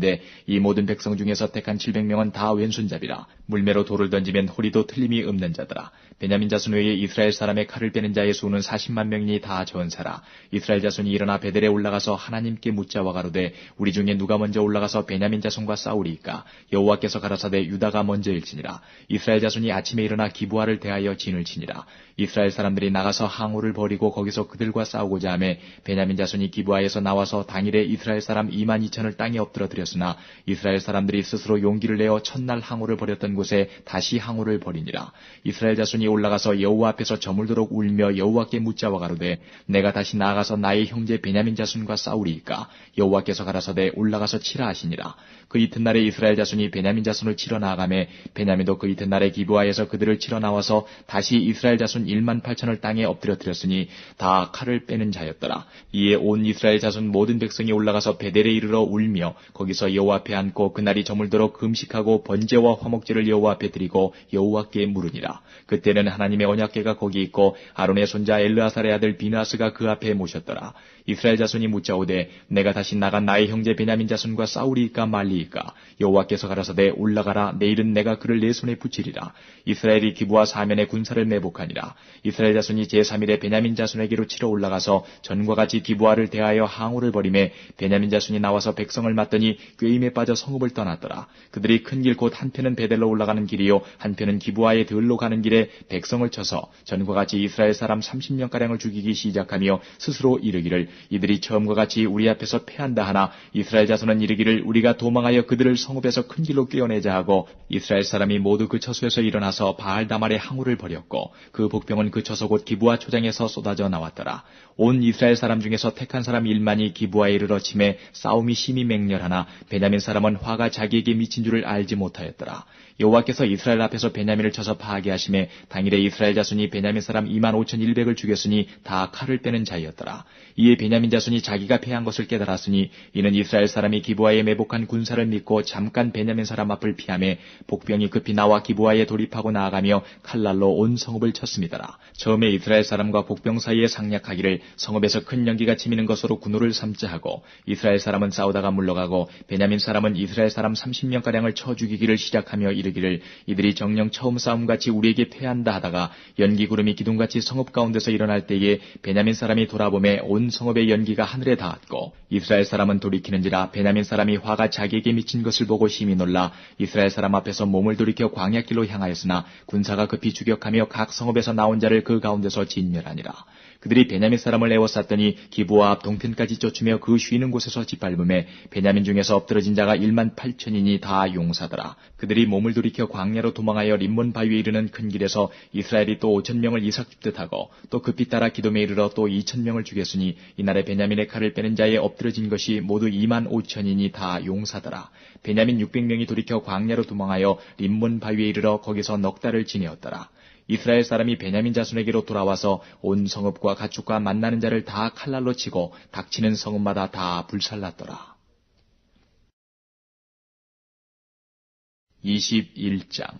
Speaker 1: 이 모든 백성 중에서 택한 700명은 다 왼손잡이라. 물매로 돌을 던지면 허리도 틀림이 없는 자더라. 베냐민 자손 외에 이스라엘 사람의 칼을 빼는 자의 수는 40만 명이니 다 전사라. 이스라엘 자손이 일어나 베델에 올라가서 하나님께 묻자와 가로되 우리 중에 누가 먼저 올라가서 베냐민 자손과 싸우리이까. 여호와께서 가라사대 유다가 먼저일지니라. 이스라엘 자손이 아침에 일어나 기브아를 대하여 진을 치니라. 이스라엘 사람들이 나가서 항우를 버리고 거기서 그들과 싸우고자 하매 베냐민 자손이 기브아에서 나와서 당일에 이스라엘 사람 22,000을 땅에 엎드러뜨렸으나 이스라엘 사람들이 스스로 용기를 내어 첫날 항우를 벌였던 곳에 다시 항우를 벌이니라. 이스라엘 자손이 올라가서 여호와 앞에서 저물도록 울며 여호와께 묻자와 가로되 내가 다시 나아가서 나의 형제 베냐민 자손과 싸우리이까. 여호와께서 가라사대 올라가서 치라 하시니라. 그 이튿날에 이스라엘 자손이 베냐민 자손을 치러 나아가매 베냐민도 그 이튿날에 기브아에서 그들을 치러 나와서 다시 이스라엘 자손 18,000을 땅에 엎드려뜨렸으니 다 칼을 빼는 자였더라. 이에 온 이스라엘 자손 모든 백성이 올라가서 베델에 이르러 울며 거기서 여호와 앞에 앉고 그날이 저물도록 금식하고 번제와 화목제를 여호와 앞에 드리고 여호와께 물으니라. 그때는 하나님의 언약궤가 거기 있고 아론의 손자 엘르아살의 아들 비나스가 그 앞에 모셨더라. 이스라엘 자손이 묻자오되 내가 다시 나간 나의 형제 베냐민 자손과 싸우리이까 말리이까. 여호와께서 가라사대 올라가라. 내일은 내가 그를 내 손에 붙이리라. 이스라엘이 기브아 사면에 군사를 매복하니라. 이스라엘 자손이 제3일에 베냐민 자손에게로 치러 올라가서 전과 같이 기브아를 대하여 항우를 벌이매 베냐민 자손이 나와서 백성을 맞더니 꾀임에 빠져 성읍을 떠났더라. 그들이 큰 길 곧 한편은 베델로 올라가는 길이요 한편은 기브아의 들로 가는 길에 백성을 쳐서 전과 같이 이스라엘 사람 30명가량을 죽이기 시작하며 스스로 이르기를 이들이 처음과 같이 우리 앞에서 패한다 하나 이스라엘 자손은 이르기를 우리가 도망하여 그들을 성읍에서 큰 길로 꿰어내자 하고 이스라엘 사람이 모두 그 처소에서 일어나서 바알 다말의 항우를 벌였고 그 복병은 그 처소 곧 기브아 초장에서 쏟아져 나왔더라. 온 이스라엘 사람 중에서 택한 사람 1만이 기브아에 이르러 치매 싸움이 심히 맹렬하나 베냐민 사람은 화가 자기에게 미친 줄을 알지 못하였더라. 여호와께서 이스라엘 앞에서 베냐민을 쳐서 파괴하심에 당일에 이스라엘 자손이 베냐민 사람 25,100을 죽였으니 다 칼을 빼는 자였더라. 이에 베냐민 자손이 자기가 패한 것을 깨달았으니 이는 이스라엘 사람이 기브아에 매복한 군사를 믿고 잠깐 베냐민 사람 앞을 피하매 복병이 급히 나와 기브아에 돌입하고 나아가며 칼날로 온 성읍을 쳤음이더라. 처음에 이스라엘 사람과 복병 사이에 상략하기를 성읍에서 큰 연기가 치미는 것으로 군호를 삼자 하고 이스라엘 사람은 싸우다가 물러가고 베냐민 사람은 이스라엘 사람 30명가량을 쳐 죽이기를 시작하며 이르기를 이들이 정녕 처음 싸움같이 우리에게 패한다 하다가 연기 구름이 기둥같이 성읍 가운데서 일어날 때에 베냐민 사람이 돌아보매 온 성읍의 연기가 하늘에 닿았고 이스라엘 사람은 돌이키는지라 베냐민 사람이 화가 자기에게 미친 것을 보고 심히 놀라 이스라엘 사람 앞에서 몸을 돌이켜 광야길로 향하였으나 군사가 급히 추격하며 각 성읍에서 나온 자를 그 가운데서 진멸하니라. 그들이 베냐민 사람을 에워쌌더니 기브와 앞 동편까지 쫓으며 그 쉬는 곳에서 짓밟음에 베냐민 중에서 엎드러진 자가 18,000이니 다 용사더라. 그들이 몸을 돌이켜 광야로 도망하여 림몬 바위에 이르는 큰 길에서 이스라엘이 또 5,000명을 이삭 줍듯 하고 또 급히 따라 기돔에 이르러 또 2,000명을 죽였으니 이날에 베냐민의 칼을 빼는 자에 엎드러진 것이 모두 25,000이니 다 용사더라. 베냐민 600명이 돌이켜 광야로 도망하여 림몬 바위에 이르러 거기서 넉 달을 지내었더라. 이스라엘 사람이 베냐민 자손에게로 돌아와서 온 성읍과 가축과 만나는 자를 다 칼날로 치고 닥치는 성읍마다 다 불살랐더라. 21장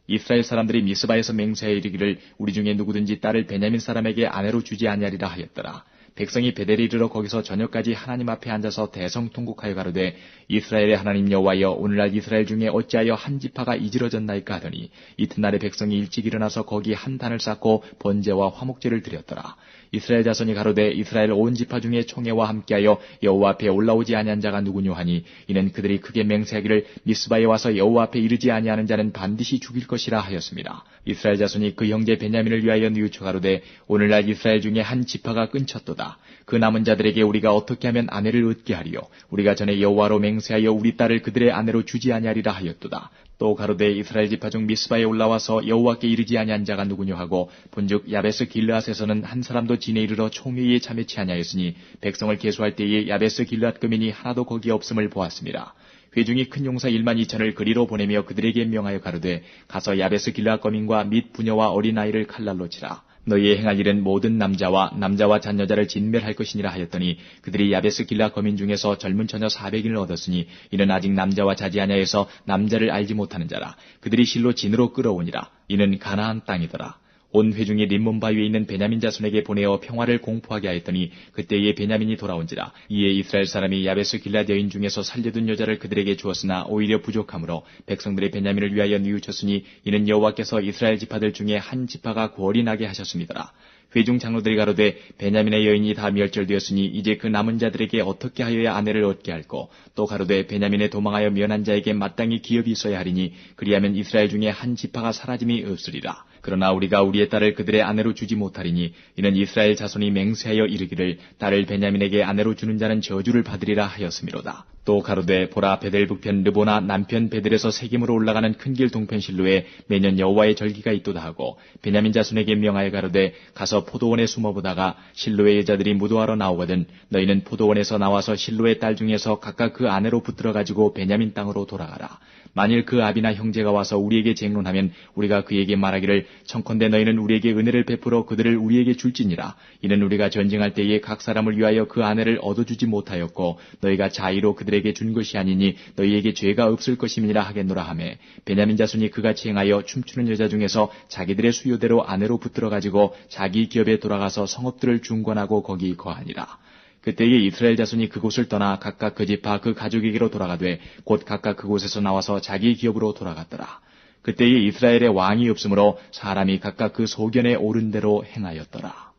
Speaker 1: 이스라엘 사람들이 미스바에서 맹세하여 이르기를 우리 중에 누구든지 딸을 베냐민 사람에게 아내로 주지 아니하리라 하였더라. 백성이 베델에 이르러 거기서 저녁까지 하나님 앞에 앉아서 대성통곡하여 가로되 이스라엘의 하나님 여호와여 오늘날 이스라엘 중에 어찌하여 한 지파가 이지러졌나이까 하더니 이튿날에 백성이 일찍 일어나서 거기 한 단을 쌓고 번제와 화목제를 드렸더라. 이스라엘 자손이 가로되 이스라엘 온 지파 중에 총회와 함께하여 여호와 앞에 올라오지 아니한 자가 누구뇨 하니 이는 그들이 크게 맹세하기를 미스바에 와서 여호와 앞에 이르지 아니하는 자는 반드시 죽일 것이라 하였습니다. 이스라엘 자손이 그 형제 베냐민을 위하여 뉘우쳐 가로되 오늘날 이스라엘 중에 한 지파가 끊쳤도다. 그 남은 자들에게 우리가 어떻게 하면 아내를 얻게 하리요 우리가 전에 여호와로 맹세하여 우리 딸을 그들의 아내로 주지 아니하리라 하였도다. 또 가로되 이스라엘 지파 중 미스바에 올라와서 여호와께 이르지 아니한 자가 누구뇨 하고 본즉 야베스 길르앗에서는 한 사람도 진에 이르러 총회에 참여치 아니하였으니 백성을 계수할 때에 야베스 길르앗 거민이 하나도 거기 없음을 보았습니다. 회중이 큰 용사 12,000을 그리로 보내며 그들에게 명하여 가로되 가서 야베스 길르앗 거민과 및 부녀와 어린아이를 칼날로 치라. 너희의 행할 일은 모든 남자와 잔여자를 진멸할 것이니라 하였더니 그들이 야베스 길라 거민 중에서 젊은 처녀 400인을 얻었으니 이는 아직 남자와 자지하냐 해서 남자를 알지 못하는 자라. 그들이 실로 진으로 끌어오니라. 이는 가나안 땅이더라. 온 회중이 림몬 바위에 있는 베냐민 자손에게 보내어 평화를 공포하게 하였더니 그때에 베냐민이 돌아온지라. 이에 이스라엘 사람이 야베스 길랏 여인 중에서 살려둔 여자를 그들에게 주었으나 오히려 부족하므로 백성들의 베냐민을 위하여 뉘우쳤으니 이는 여호와께서 이스라엘 지파들 중에 한 지파가 구월이 나게 하셨습니다라. 회중 장로들이 가로되 베냐민의 여인이 다 멸절되었으니 이제 그 남은 자들에게 어떻게 하여야 아내를 얻게 할꼬. 또 가로되 베냐민에 도망하여 면한 자에게 마땅히 기업이 있어야 하리니 그리하면 이스라엘 중에 한 지파가 사라짐이 없으리라. 그러나 우리가 우리의 딸을 그들의 아내로 주지 못하리니 이는 이스라엘 자손이 맹세하여 이르기를 딸을 베냐민에게 아내로 주는 자는 저주를 받으리라 하였음이로다. 또 가로되 보라 베델 북편 르보나 남편 베델에서 세겜으로 올라가는 큰 길 동편 실로에 매년 여호와의 절기가 있도다 하고 베냐민 자손에게 명하여 가로되 가서 포도원에 숨어보다가 실로의 여자들이 무도하러 나오거든 너희는 포도원에서 나와서 실로의 딸 중에서 각각 그 아내로 붙들어 가지고 베냐민 땅으로 돌아가라. 만일 그 아비나 형제가 와서 우리에게 쟁론하면 우리가 그에게 말하기를 청컨대 너희는 우리에게 은혜를 베풀어 그들을 우리에게 줄지니라. 이는 우리가 전쟁할 때에 각 사람을 위하여 그 아내를 얻어주지 못하였고 너희가 자의로 그들에게 준 것이 아니니 너희에게 죄가 없을 것임이니라 하겠노라 하매 베냐민 자손이 그같이 행하여 춤추는 여자 중에서 자기들의 수요대로 아내로 붙들어 가지고 자기 기업에 돌아가서 성읍들을 중건하고 거기 거하니라. 그때에 이스라엘 자손이 그곳을 떠나 각각 그 지파 그 가족에게로 돌아가되 곧 각각 그곳에서 나와서 자기 기업으로 돌아갔더라. 그때에 이스라엘의 왕이 없으므로 사람이 각각 그 소견에 옳은 대로 행하였더라.